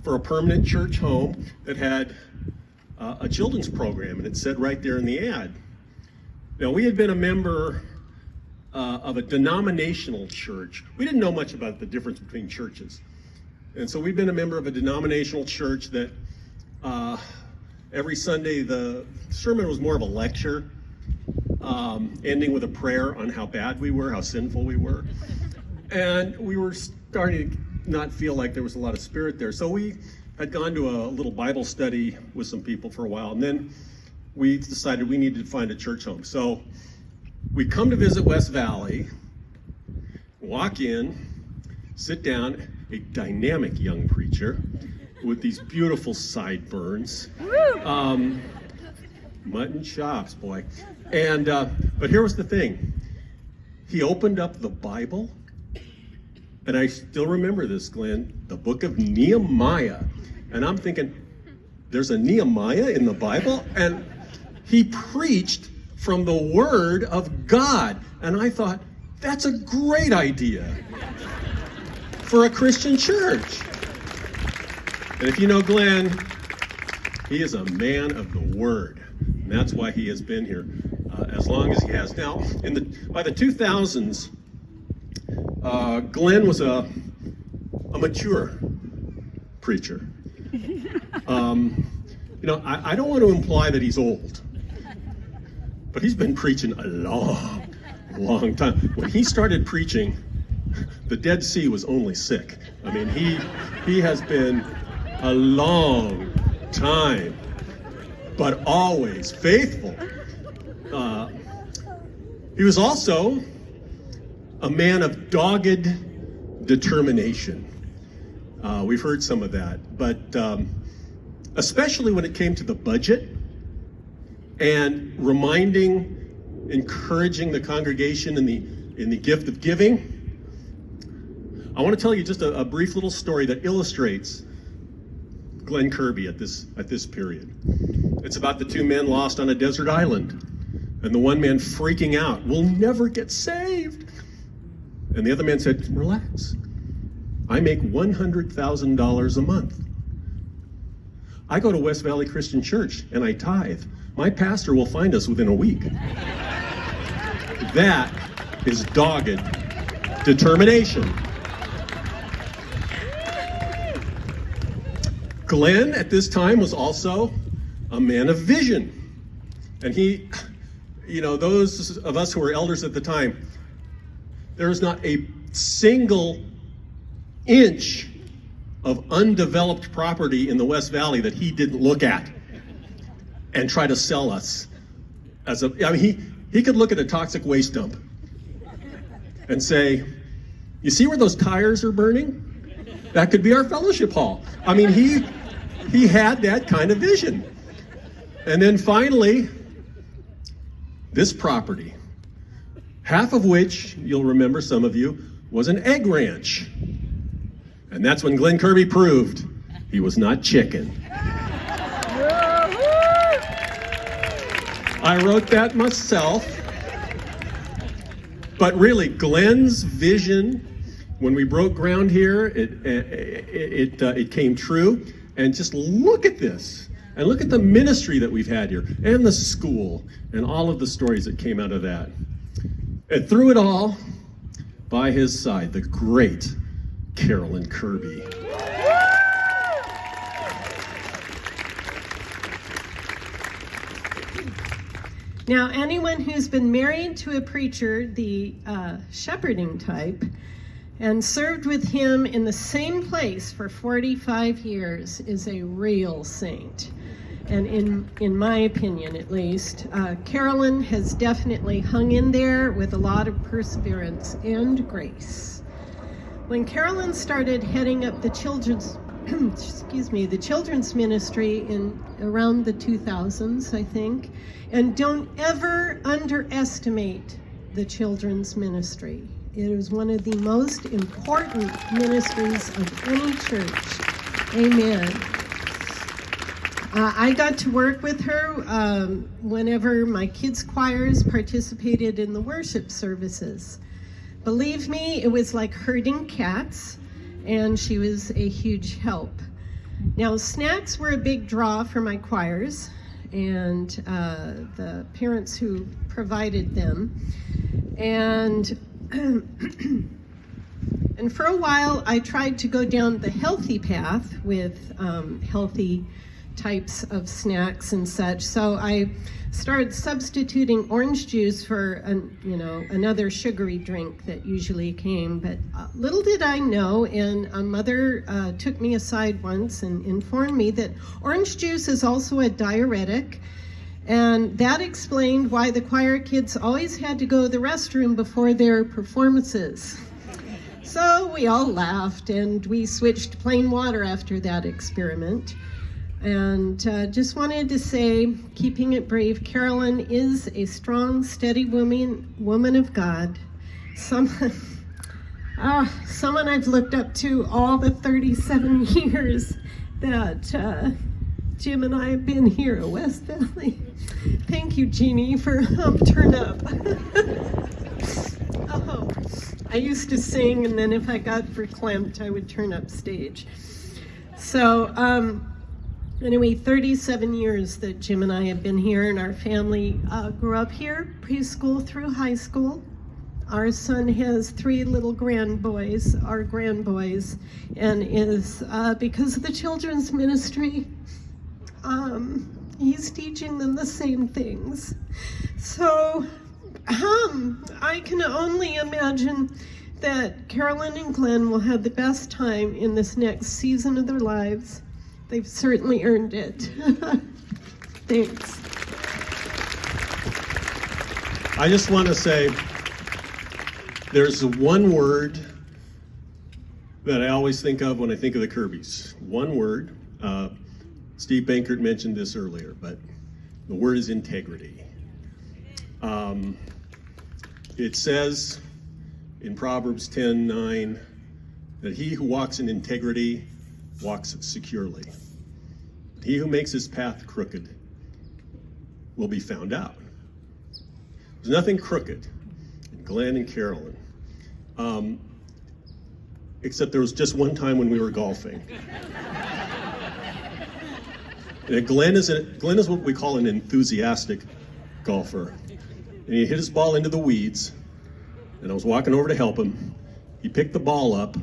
for a permanent church home that had a children's program, and it said right there in the ad. Now, we had been a member of a denominational church. We didn't know much about the difference between churches. And so we'd been a member of a denominational church that every Sunday the sermon was more of a lecture, ending with a prayer on how bad we were, how sinful we were. And we were starting to not feel like there was a lot of spirit there. So we had gone to a little Bible study with some people for a while, and then we decided we needed to find a church home. So we come to visit West Valley, walk in, sit down, a dynamic young preacher with these beautiful sideburns. Mutton chops, boy. And but here was the thing. He opened up the Bible, and I still remember this, Glenn, the book of Nehemiah. And I'm thinking, there's a Nehemiah in the Bible? And he preached from the Word of God. And I thought, that's a great idea for a Christian church. And if you know Glenn, he is a man of the Word. And that's why he has been here as long as he has. Now, by the 2000s, Glenn was a mature preacher. You know, I don't want to imply that he's old, but he's been preaching a long time. When he started preaching, the Dead Sea was only sick. I mean, he has been a long time, but always faithful. He was also a man of dogged determination. We've heard some of that, but especially when it came to the budget and encouraging the congregation in the gift of giving. I want to tell you just a brief little story that illustrates Glenn Kirby at this period. It's about the two men lost on a desert island And the one man freaking out, we'll never get saved. And the other man said, relax. I make $100,000 a month. I go to West Valley Christian Church and I tithe. My pastor will find us within a week. That is dogged determination. Glenn at this time was also a man of vision. And he, those of us who were elders at the time, there is not a single inch of undeveloped property in the West Valley that he didn't look at and try to sell us. He could look at a toxic waste dump and say, you see where those tires are burning? That could be our fellowship hall. He had that kind of vision. And then finally, this property, half of which, you'll remember, some of you, was an egg ranch. And that's when Glenn Kirby proved he was not chicken. I wrote that myself. But really, Glenn's vision, when we broke ground here, it came true. And just look at this. And look at the ministry that we've had here, and the school, and all of the stories that came out of that. And through it all, by his side, the great Carolyn Kirby. Now, anyone who's been married to a preacher, the shepherding type, and served with him in the same place for 45 years is a real saint. And in my opinion, at least, Carolyn has definitely hung in there with a lot of perseverance and grace. When Carolyn started heading up the children's, the children's ministry in around the 2000s, I think, and don't ever underestimate the children's ministry. It is one of the most important ministries of any church. Amen. I got to work with her whenever my kids' choirs participated in the worship services. Believe me, it was like herding cats, and she was a huge help. Now, snacks were a big draw for my choirs and the parents who provided them. And for a while, I tried to go down the healthy path with healthy types of snacks and such. So I started substituting orange juice for another sugary drink that usually came. But little did I know, and a mother took me aside once and informed me that orange juice is also a diuretic. And that explained why the choir kids always had to go to the restroom before their performances. So we all laughed, and we switched to plain water after that experiment. And just wanted to say, keeping it brave, Carolyn is a strong, steady woman of God. Someone I've looked up to all the 37 years that Jim and I have been here at West Valley. Thank you, Jeannie, for Turn Up. Oh, I used to sing, and then if I got verklempt, I would turn up stage. So, anyway, 37 years that Jim and I have been here, and our family grew up here, preschool through high school. Our son has 3 little grandboys, and is, because of the children's ministry, he's teaching them the same things. So, I can only imagine that Carolyn and Glenn will have the best time in this next season of their lives. They've certainly earned it. Thanks. I just want to say, there's one word that I always think of when I think of the Kirbys. One word. Steve Bankert mentioned this earlier, but the word is integrity. It says in Proverbs 10:9 that he who walks in integrity walks securely. He who makes his path crooked will be found out. There's nothing crooked in Glenn and Carolyn. Except there was just one time when we were golfing. And Glenn is what we call an enthusiastic golfer. And he hit his ball into the weeds, and I was walking over to help him. He picked the ball up,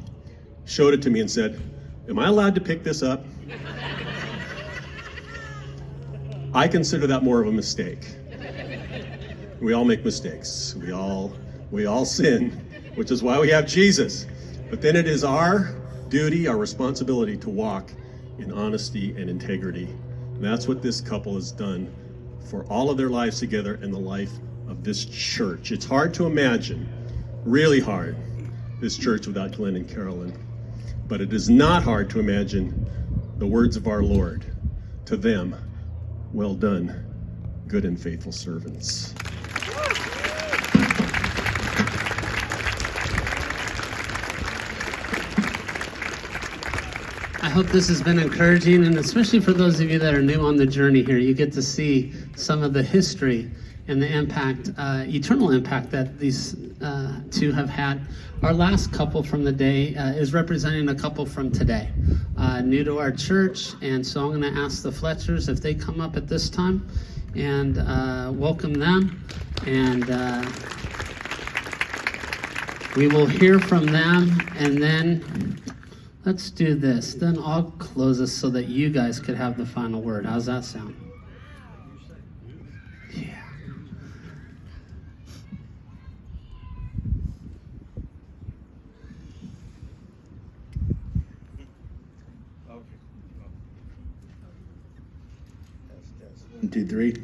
showed it to me and said, "Am I allowed to pick this up?" I consider that more of a mistake. We all make mistakes. We all sin, which is why we have Jesus. But then it is our duty, our responsibility to walk in honesty and integrity. And that's what this couple has done for all of their lives together and the life of this church. It's hard to imagine, really hard, this church without Glenn and Carolyn. But it is not hard to imagine the words of our Lord to them, "Well done, good and faithful servants." I hope this has been encouraging, and especially for those of you that are new on the journey here, you get to see some of the history and the impact, eternal impact that these two have had. Our last couple from the day is representing a couple from today, new to our church, and so I'm going to ask the Fletchers if they come up at this time and welcome them, and we will hear from them, and then let's do this. Then I'll close this so that you guys could have the final word. How's that sound? Yeah. One, two, three.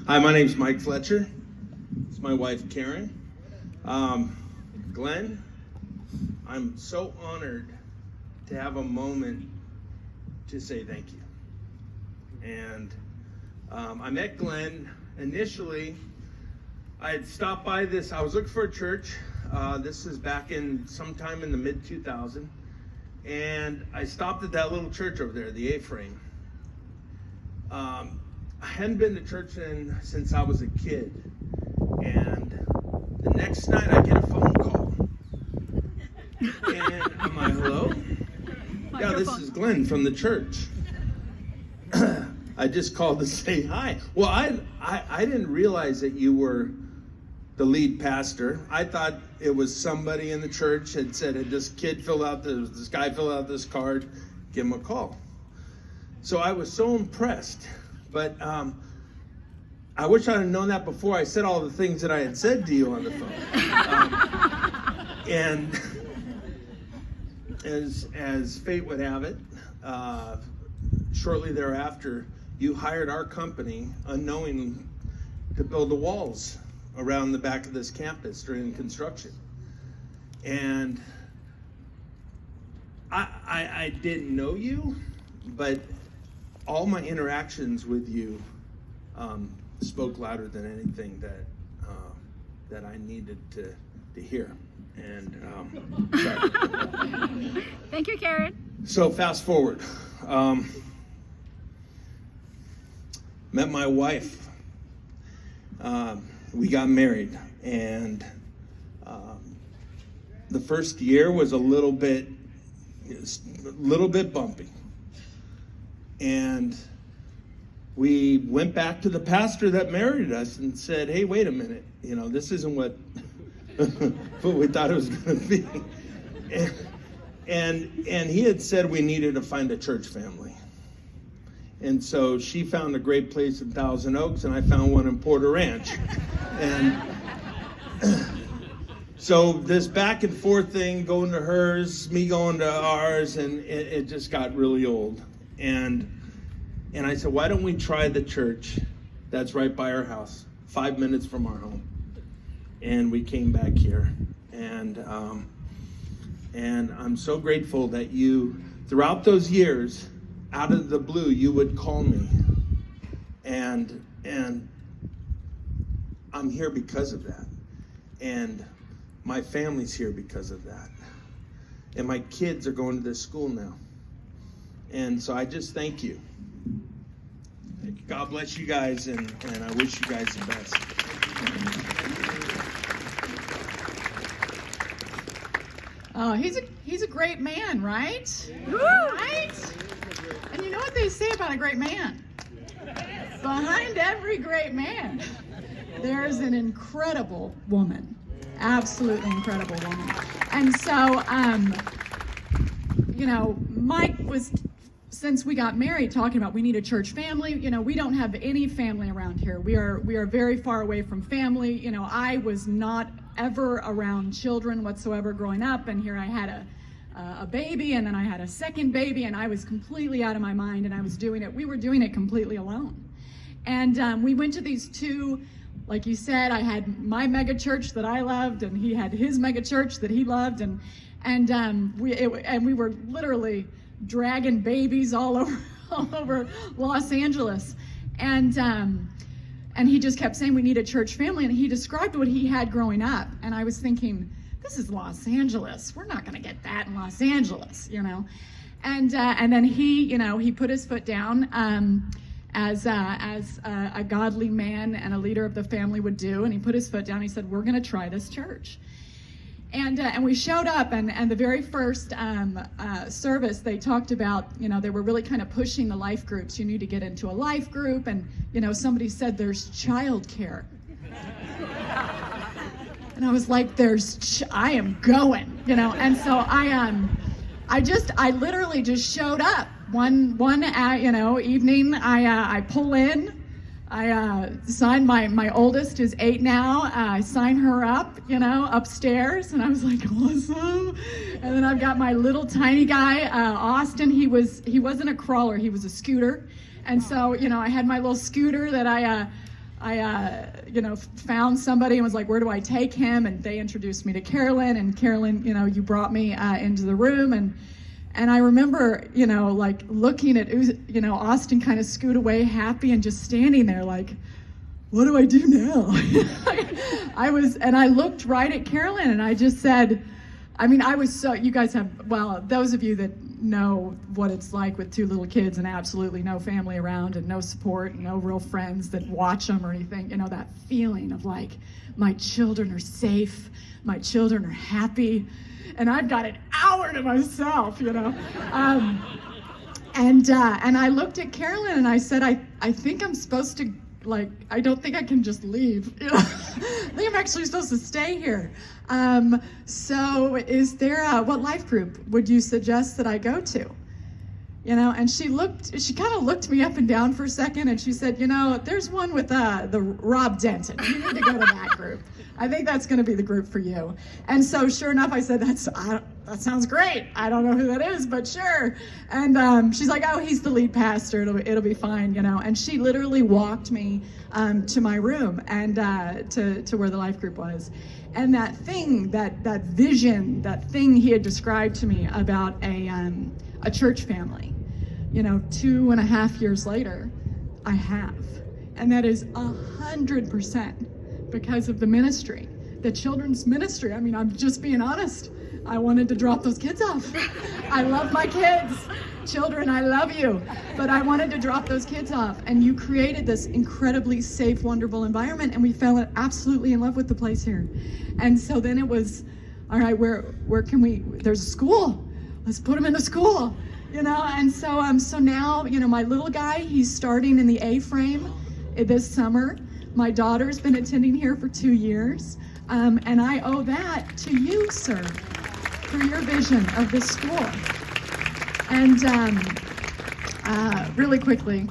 Hi, my name's Mike Fletcher. It's my wife, Karen. Glenn, I'm so honored to have a moment to say thank you. And I met Glenn initially. I had stopped by this, I was looking for a church. This is back in sometime in the mid-2000s. And I stopped at that little church over there, the A-frame. I hadn't been to church since I was a kid. And the next night I get a phone call. And I'm like, hello? Yeah, this is Glenn from the church. I just called to say hi. Well, I didn't realize that you were the lead pastor. I thought it was somebody in the church had said, this guy filled out this card, give him a call. So I was so impressed. But I wish I had known that before I said all the things that I had said to you on the phone. And as fate would have it, shortly thereafter, you hired our company unknowingly to build the walls around the back of this campus during construction. And I didn't know you, but all my interactions with you spoke louder than anything that I needed to hear. And sorry. Thank you, Karen. So fast forward. Met my wife. We got married, and the first year was a little bit bumpy. And we went back to the pastor that married us and said, "Hey, wait a minute. This isn't what we thought it was going to be." And he had said we needed to find a church family. And so she found a great place in Thousand Oaks, and I found one in Porter Ranch. And so this back and forth thing, going to hers, me going to ours, and it just got really old. And I said, why don't we try the church that's right by our house, 5 minutes from our home? And we came back here. And I'm so grateful that you, throughout those years, out of the blue, you would call me. And I'm here because of that. And my family's here because of that. And my kids are going to this school now. And so I just thank you. God bless you guys, and I wish you guys the best. Oh, he's a great man, right? Right? And you know what they say about a great man? Behind every great man, there's an incredible woman. Absolutely incredible woman. And so, Mike was, since we got married, talking about we need a church family. We don't have any family around here. We are very far away from family. I was not ever around children whatsoever growing up, and here I had a baby, and then I had a second baby, and I was completely out of my mind, and we were doing it completely alone. And we went to these two, like you said, I had my mega church that I loved, and he had his mega church that he loved, and we were literally dragging babies all over Los Angeles, and he just kept saying we need a church family, and he described what he had growing up, and I was thinking, this is Los Angeles. We're not going to get that in Los Angeles, And then he put his foot down as a godly man and a leader of the family would do, and he put his foot down. He said, "We're going to try this church." And we showed up, and the very first service, they talked about, they were really kind of pushing the life groups. You need to get into a life group, and somebody said there's childcare. And I was like, I am going, and so I literally just showed up one evening. I pull in, I signed my oldest is 8 now. I sign her up, upstairs, and I was like, awesome. And then I've got my little tiny guy, Austin. He wasn't a crawler, he was a scooter, and so I had my little scooter that I found somebody and was like, where do I take him? And they introduced me to Carolyn, and Carolyn, you brought me into the room, and I remember, like looking at, Austin kind of scoot away happy and just standing there like, what do I do now? I looked right at Carolyn and I just said, you guys have, those of you that know what it's like with 2 little kids and absolutely no family around and no support, no real friends that watch them or anything, that feeling of like, my children are safe, my children are happy, and I've got an hour to myself, And I looked at Carolyn and I said, I think I'm supposed to, I don't think I can just leave. I think I'm actually supposed to stay here. So is there what life group would you suggest that I go to? And she kind of looked me up and down for a second, and she said, there's one with the Rob Denton. You need to go to that group. I think that's going to be the group for you. And so sure enough, I said, that sounds great. I don't know who that is, but sure. And she's like, oh, he's the lead pastor. It'll be fine, And she literally walked me to my room and to where the life group was. And that thing, that vision, that thing he had described to me about a church family, 2.5 years later, I have. And that is 100% because of the ministry, the children's ministry. I'm just being honest. I wanted to drop those kids off. I love my kids. Children, I love you. But I wanted to drop those kids off. And you created this incredibly safe, wonderful environment, and we fell absolutely in love with the place here. And so then it was, all right, where can we, there's a school. Let's put him in a school, And so now, my little guy, he's starting in the A-frame this summer. My daughter's been attending here for 2 years, and I owe that to you, sir, for your vision of this school. And really quickly,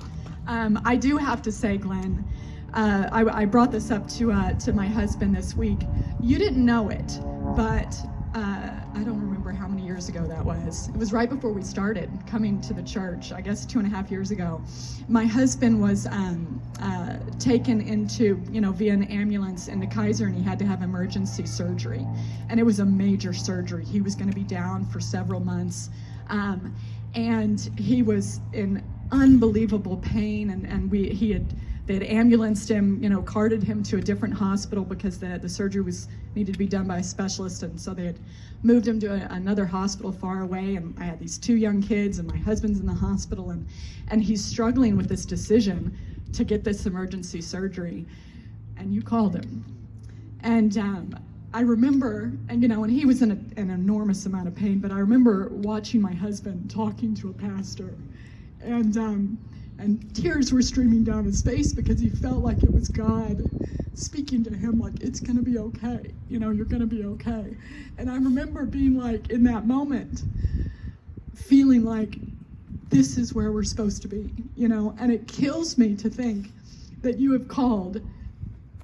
I do have to say, Glenn, I brought this up to my husband this week. You didn't know it, but I don't remember how many years ago that was. It was right before we started coming to the church, I guess 2.5 years ago. My husband was taken into, via an ambulance into Kaiser, and he had to have emergency surgery. And it was a major surgery. He was going to be down for several months. And he was in unbelievable pain, and they had ambulanced him, carted him to a different hospital because the surgery needed to be done by a specialist, and so they had moved him to another hospital far away. And I had these 2 young kids, and my husband's in the hospital, and he's struggling with this decision to get this emergency surgery. and you called him. And I remember, and and he was in an enormous amount of pain, but I remember watching my husband talking to a pastor, and tears were streaming down his face because he felt like it was God speaking to him, like, it's gonna be okay, you're gonna be okay. And I remember being like, in that moment, feeling like this is where we're supposed to be, and it kills me to think that you have called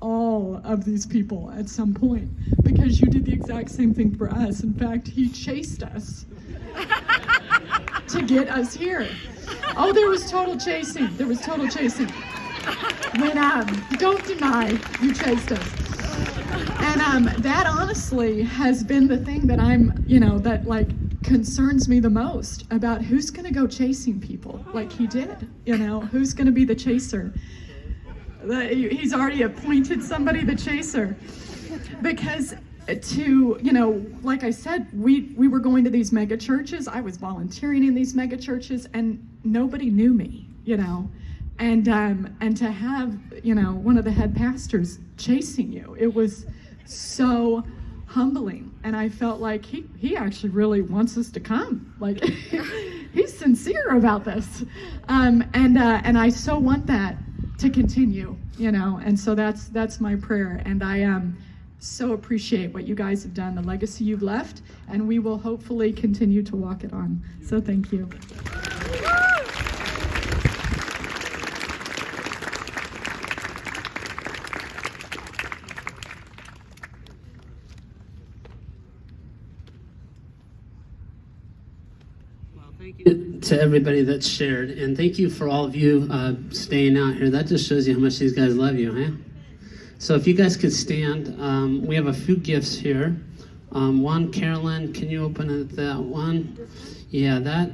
all of these people at some point, because you did the exact same thing for us. In fact, he chased us to get us here. Oh, there was total chasing. When, don't deny you chased us. And that honestly has been the thing that that like concerns me the most about who's gonna go chasing people like he did, who's gonna be the chaser. He's already appointed somebody the chaser, because like I said, we were going to these mega churches. I was volunteering in these mega churches, and nobody knew me, and to have one of the head pastors chasing you, it was so humbling. And I felt like he actually really wants us to come, like he's sincere about this, and I so want that to continue, and so that's my prayer. And I so appreciate what you guys have done, the legacy you've left, and we will hopefully continue to walk it on. So thank you. Thank you to everybody that's shared, and thank you for all of you staying out here. That just shows you how much these guys love you, huh? So if you guys could stand, we have a few gifts here. One, Carolyn, can you open that one? Yeah, that.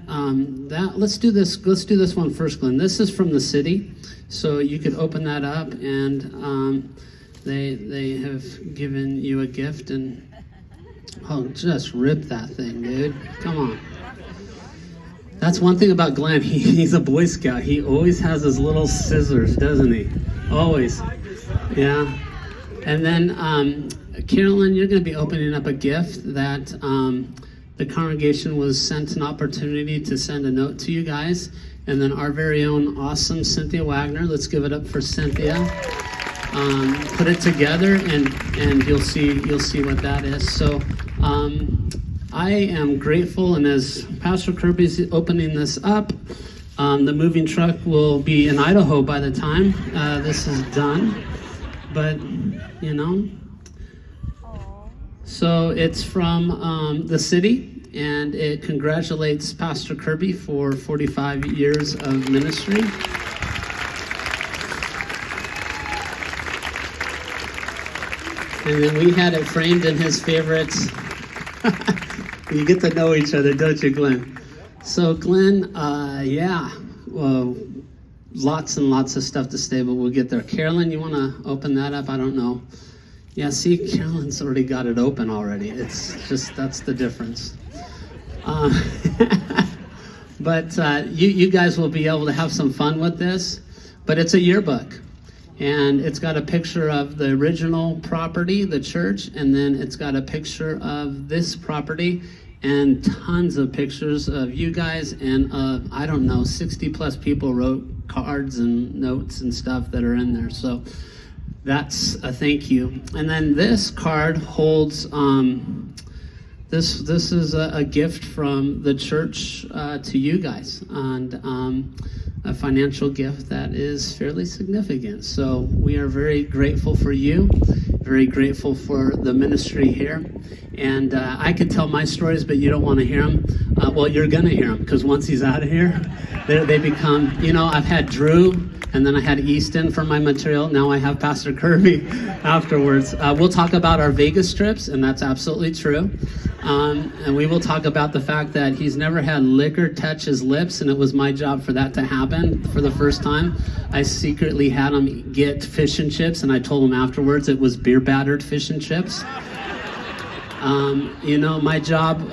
Let's do this. Let's do this one first, Glenn. This is from the city, so you could open that up, and they have given you a gift, and just rip that thing, dude. Come on. That's one thing about Glenn. He's a Boy Scout. He always has his little scissors, doesn't he? Always. Yeah. And then, Carolyn, you're going to be opening up a gift that the congregation was sent an opportunity to send a note to you guys. And then our very own awesome Cynthia Wagner. Let's give it up for Cynthia. Put it together, and you'll see what that is. So, I am grateful, and as Pastor Kirby's opening this up, the moving truck will be in Idaho by the time this is done. But, so it's from the city, and it congratulates Pastor Kirby for 45 years of ministry. And then we had it framed in his favorites. You get to know each other, don't you, Glenn? So, Glenn, lots and lots of stuff to say, but we'll get there. Carolyn, you want to open that up? I don't know. Yeah, see, Carolyn's already got it open already. It's just, that's the difference. But you guys will be able to have some fun with this. But it's a yearbook. And it's got a picture of the original property, the church, and then it's got a picture of this property and tons of pictures of you guys, and 60 plus people wrote cards and notes and stuff that are in there. So that's a thank you. And then this card holds, this is a gift from the church to you guys, and a financial gift that is fairly significant. So we are very grateful for you, very grateful for the ministry here. And I could tell my stories, but you don't want to hear them. Well, you're going to hear them, because once he's out of here, they become, I've had Drew, and then I had Easton for my material. Now I have Pastor Kirby afterwards. We'll talk about our Vegas trips, and that's absolutely true. And we will talk about the fact that he's never had liquor touch his lips, and it was my job for that to happen for the first time. I secretly had him get fish and chips, and I told him afterwards it was beer battered fish and chips. My job,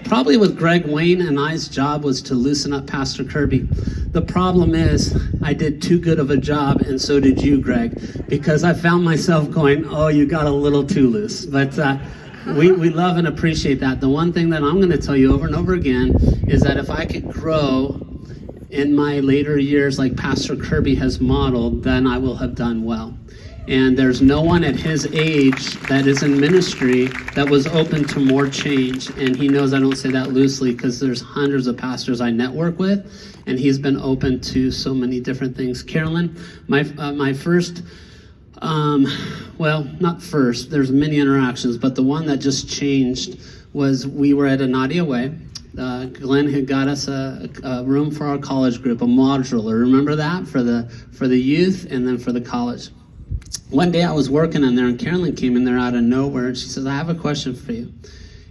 probably with Greg Wayne and I's job, was to loosen up Pastor Kirby. The problem is I did too good of a job, and so did you, Greg, because I found myself going, oh, you got a little too loose. But we love and appreciate that. The one thing that I'm going to tell you over and over again is that if I could grow in my later years like Pastor Kirby has modeled, then I will have done well. And there's no one at his age that is in ministry that was open to more change. And he knows I don't say that loosely because there's hundreds of pastors I network with, and he's been open to so many different things. Carolyn, my first, not first, there's many interactions, but the one that just changed was we were at a Nadia Way. Glenn had got us a room for our college group, a modular. Remember that? For the youth and then for the college. One day I was working in there, and Carolyn came in there out of nowhere, and she says, I have a question for you.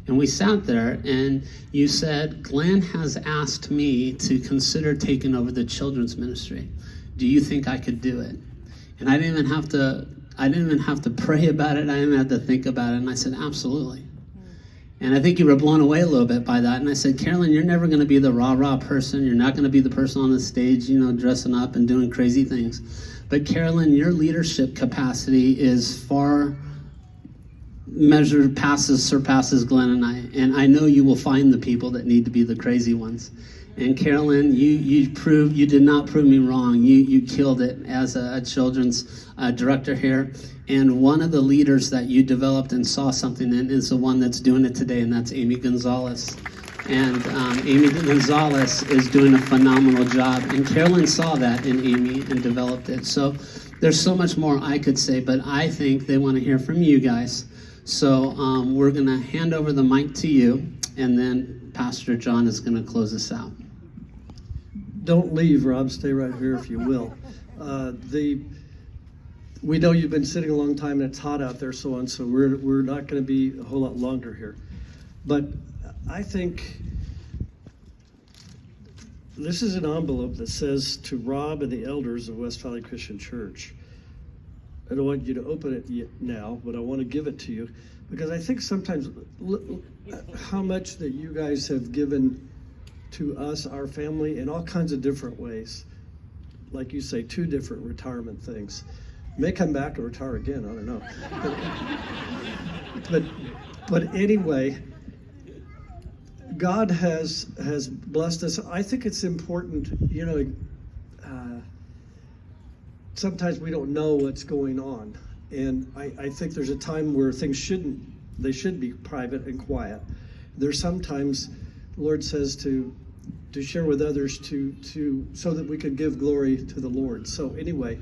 And we sat there, and you said, Glenn has asked me to consider taking over the children's ministry. Do you think I could do it? And I didn't even have to pray about it. I didn't have to think about it. And I said, absolutely. And I think you were blown away a little bit by that. And I said, Carolyn, you're never going to be the rah-rah person. You're not going to be the person on the stage, dressing up and doing crazy things. But Carolyn, your leadership capacity is far surpasses Glenn and I. And I know you will find the people that need to be the crazy ones. And Carolyn, you did not prove me wrong. You killed it as a children's director here. And one of the leaders that you developed and saw something in is the one that's doing it today, and that's Amy Gonzalez. And Amy Gonzalez is doing a phenomenal job. And Carolyn saw that in Amy and developed it. So there's so much more I could say, but I think they want to hear from you guys. So we're going to hand over the mic to you, and then Pastor John is going to close us out. Don't leave, Rob. Stay right here if you will. We know you've been sitting a long time and it's hot out there, so we're not going to be a whole lot longer here. But I think this is an envelope that says to Rob and the elders of West Valley Christian Church. I don't want you to open it yet now, but I want to give it to you because I think sometimes how much that you guys have given to us, our family, in all kinds of different ways. Like you say, 2 different retirement things. May come back and retire again, I don't know. But anyway, God has blessed us. I think it's important, sometimes we don't know what's going on. And I think there's a time where things should be private and quiet. There's sometimes the Lord says to share with others so that we can give glory to the Lord. So anyway,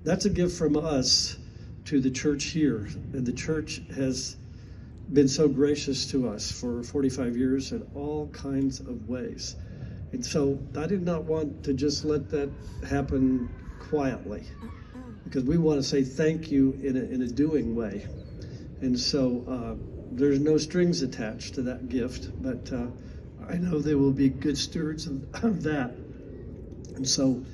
that's a gift from us to the church here. And the church has been so gracious to us for 45 years in all kinds of ways. And so I did not want to just let that happen quietly, because we want to say thank you in a doing way. And so there's no strings attached to that gift, but I know they will be good stewards of that. And so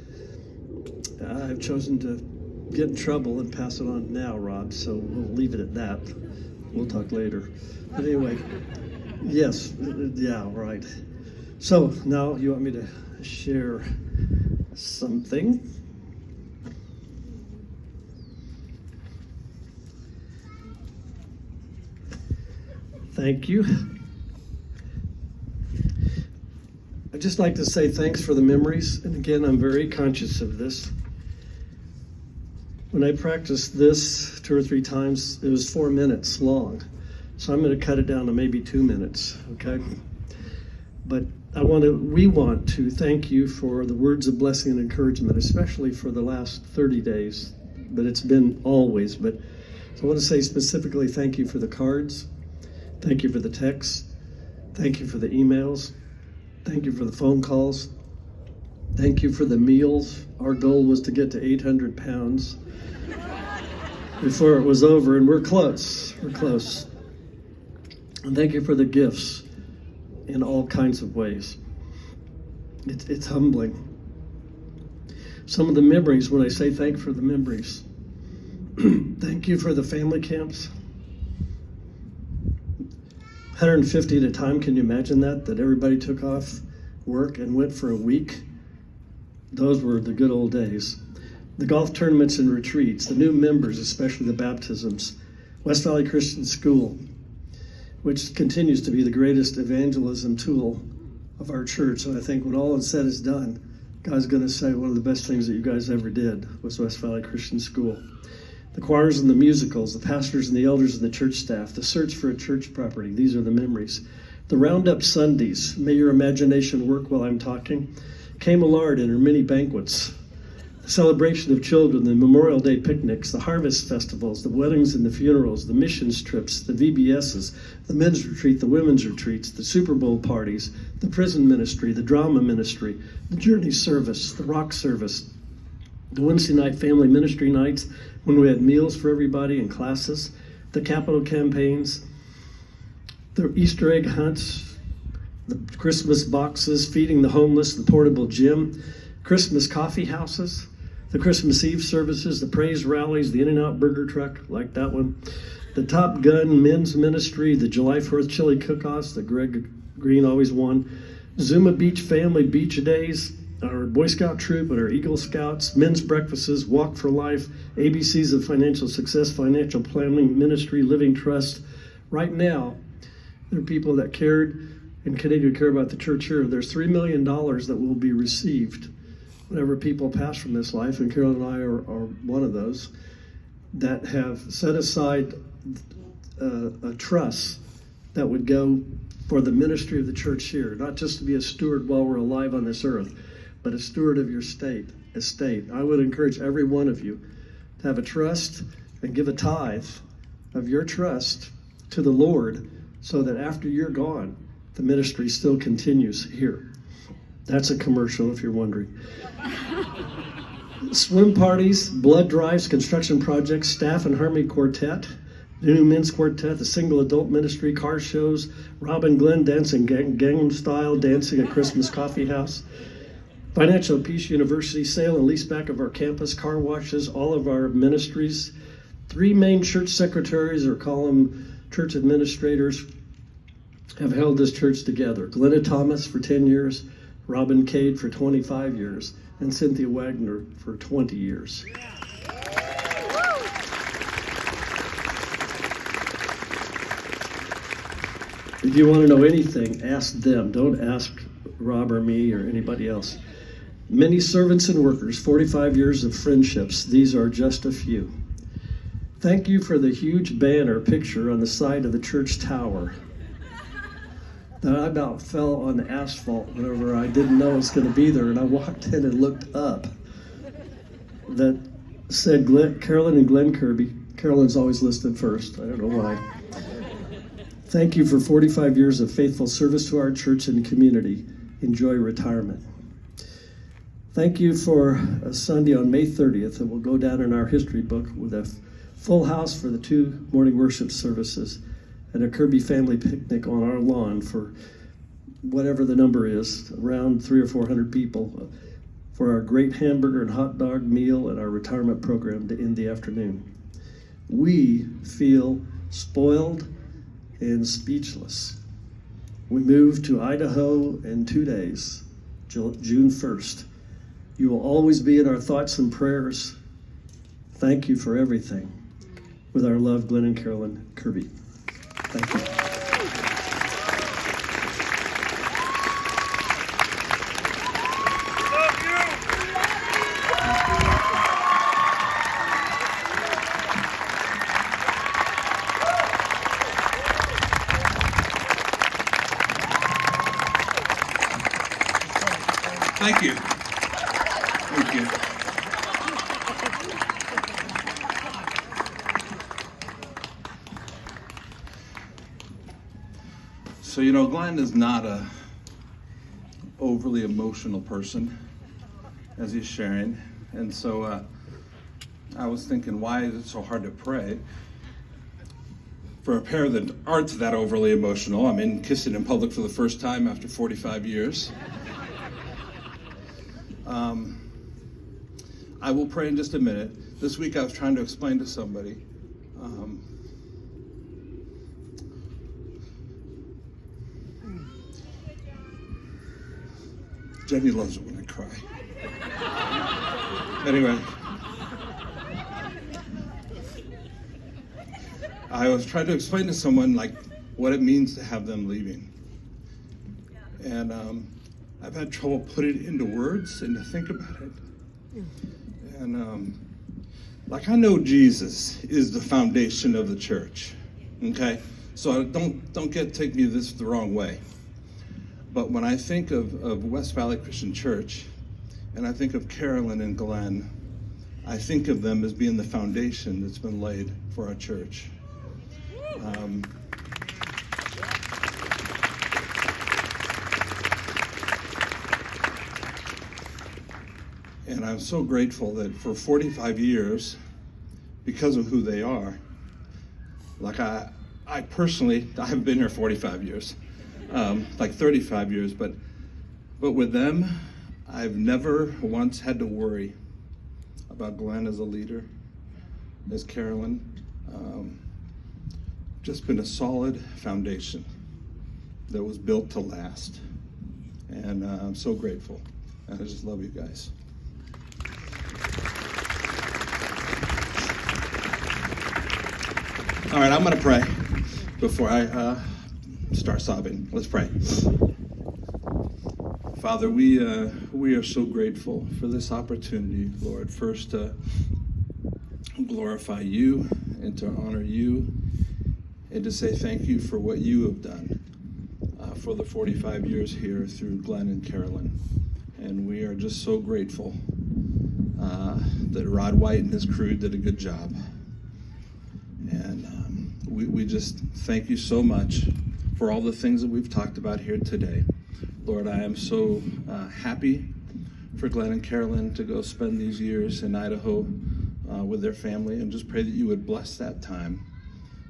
I've chosen to get in trouble and pass it on now, Rob, so we'll leave it at that. We'll talk later. But anyway, yes, yeah, right. So now you want me to share something? Thank you. I'd just like to say thanks for the memories. And again, I'm very conscious of this. When I practiced this 2 or 3 times, it was 4 minutes long. So I'm going to cut it down to maybe 2 minutes, okay? But we want to thank you for the words of blessing and encouragement, especially for the last 30 days. But it's been always. But so I want to say specifically thank you for the cards. Thank you for the texts. Thank you for the emails. Thank you for the phone calls. Thank you for the meals. Our goal was to get to 800 pounds before it was over, and we're close. We're close. And thank you for the gifts in all kinds of ways. It's humbling. Some of the memories, when I say thank you for the memories, thank you for the family camps. 150 at a time, can you imagine that? That everybody took off work and went for a week? Those were the good old days. The golf tournaments and retreats, the new members, especially the baptisms, West Valley Christian School, which continues to be the greatest evangelism tool of our church. And I think when all is said is done, God's going to say one of the best things that you guys ever did was West Valley Christian School. The choirs and the musicals, the pastors and the elders and the church staff, the search for a church property, these are the memories. The Roundup Sundays, may your imagination work while I'm talking. Camelard and her many banquets, the celebration of children, the Memorial Day picnics, the harvest festivals, the weddings and the funerals, the missions trips, the VBSs, the men's retreat, the women's retreats, the Super Bowl parties, the prison ministry, the drama ministry, the journey service, the rock service, the Wednesday night family ministry nights when we had meals for everybody and classes, the capital campaigns, the Easter egg hunts, the Christmas boxes, feeding the homeless, the portable gym, Christmas coffee houses, the Christmas Eve services, the praise rallies, the In-N-Out burger truck, like that one, the Top Gun men's ministry, the July 4th chili cook-offs that Greg Green always won, Zuma Beach family beach days, our Boy Scout troop and our Eagle Scouts, men's breakfasts, Walk for Life, ABCs of Financial Success, Financial Planning, Ministry, Living Trust. Right now, there are people that cared and continue to care about the church here. There's $3 million that will be received whenever people pass from this life, and Carol and I are one of those, that have set aside a trust that would go for the ministry of the church here, not just to be a steward while we're alive on this earth, but a steward of your estate. I would encourage every one of you to have a trust and give a tithe of your trust to the Lord so that after you're gone, the ministry still continues here. That's a commercial if you're wondering. Swim parties, blood drives, construction projects, staff and harmony quartet, the new men's quartet, the single adult ministry, car shows, Rob and Glenn dancing Gangnam Style, dancing at Christmas Coffee House, Financial Peace University, sale and leaseback of our campus, car washes, all of our ministries, 3 main church secretaries, or call them church administrators, have held this church together. Glenna Thomas for 10 years, Robin Cade for 25 years, and Cynthia Wagner for 20 years. If you want to know anything, ask them. Don't ask Rob or me or anybody else. Many servants and workers, 45 years of friendships. These are just a few. Thank you for the huge banner picture on the side of the church tower that I about fell on the asphalt whenever I didn't know it was going to be there, and I walked in and looked up. That said Carolyn and Glenn Kirby. Carolyn's always listed first. I don't know why. Thank you for 45 years of faithful service to our church and community. Enjoy retirement. Thank you for a Sunday on May 30th that will go down in our history book with a full house for the 2 morning worship services and a Kirby family picnic on our lawn for whatever the number is, around 300 or 400 people, for our great hamburger and hot dog meal and our retirement program in the afternoon. We feel spoiled and speechless. We move to Idaho in 2 days, June 1st. You will always be in our thoughts and prayers. Thank you for everything. With our love, Glenn and Carolyn Kirby. Thank you. Thank you. Thank you. So, you know, Glenn is not a overly emotional person, as he's sharing. And so I was thinking, why is it so hard to pray for a pair that aren't that overly emotional? I mean, kissing in public for the first time after 45 years. I will pray in just a minute. This week I was trying to explain to somebody Jenny loves it when I cry. Anyway, I was trying to explain to someone like what it means to have them leaving. And I've had trouble putting it into words and to think about it. And like I know Jesus is the foundation of the church, okay? So don't take me this the wrong way. But when I think of West Valley Christian Church, and I think of Carolyn and Glenn, I think of them as being the foundation that's been laid for our church. And I'm so grateful that for 45 years, because of who they are, like I personally, I haven't been here 45 years, like 35 years, but with them, I've never once had to worry about Glenn as a leader, as Carolyn. Just been a solid foundation that was built to last. And I'm so grateful. And I just love you guys. All right, I'm going to pray before I start sobbing. Let's pray. Father, we are so grateful for this opportunity, Lord. First, to glorify you and to honor you and to say thank you for what you have done for the 45 years here through Glenn and Carolyn. And we are just so grateful that Rod White and his crew did a good job. And we just thank you so much for all the things that we've talked about here today. Lord, I am so happy for Glenn and Carolyn to go spend these years in Idaho with their family, and just pray that you would bless that time,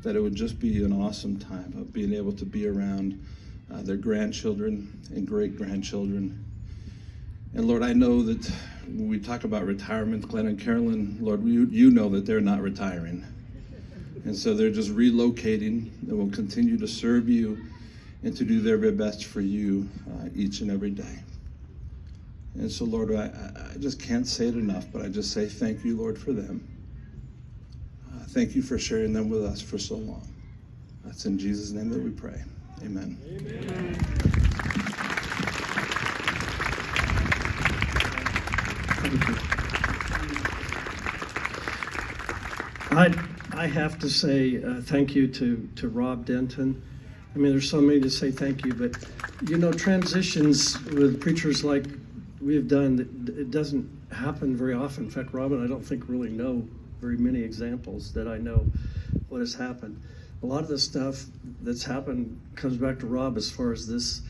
that it would just be an awesome time of being able to be around their grandchildren and great-grandchildren. And Lord, I know that when we talk about retirement, Glenn and Carolyn, Lord, you know that they're not retiring. And so they're just relocating and will continue to serve you and to do their very best for you each and every day. And so, Lord, I just can't say it enough, but I just say thank you, Lord, for them. Thank you for sharing them with us for so long. That's in Jesus' name that we pray. Amen. Amen. I have to say thank you to Rob Denton. I mean, there's so many to say thank you, but you know, transitions with preachers like we've done, it doesn't happen very often. In fact, Rob and I don't think really know very many examples that I know what has happened. A lot of the stuff that's happened comes back to Rob as far as this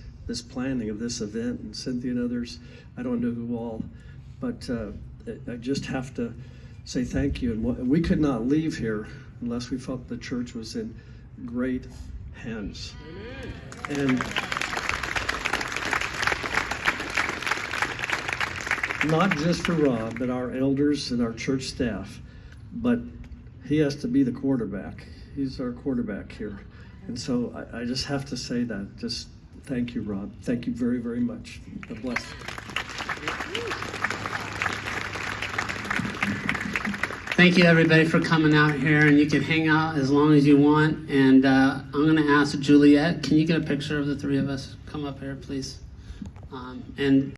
planning of this event, and Cynthia and others. I don't know who all, but I just have to say thank you. And we could not leave here unless we felt the church was in great hands. Amen. And not just for Rob, but our elders and our church staff, but he has to be the quarterback. He's our quarterback here. And so I just have to say that. Just thank you, Rob. Thank you very, very much. God bless. Thank you, everybody, for coming out here, and you can hang out as long as you want. And I'm going to ask Juliet, can you get a picture of the three of us? Come up here, please. And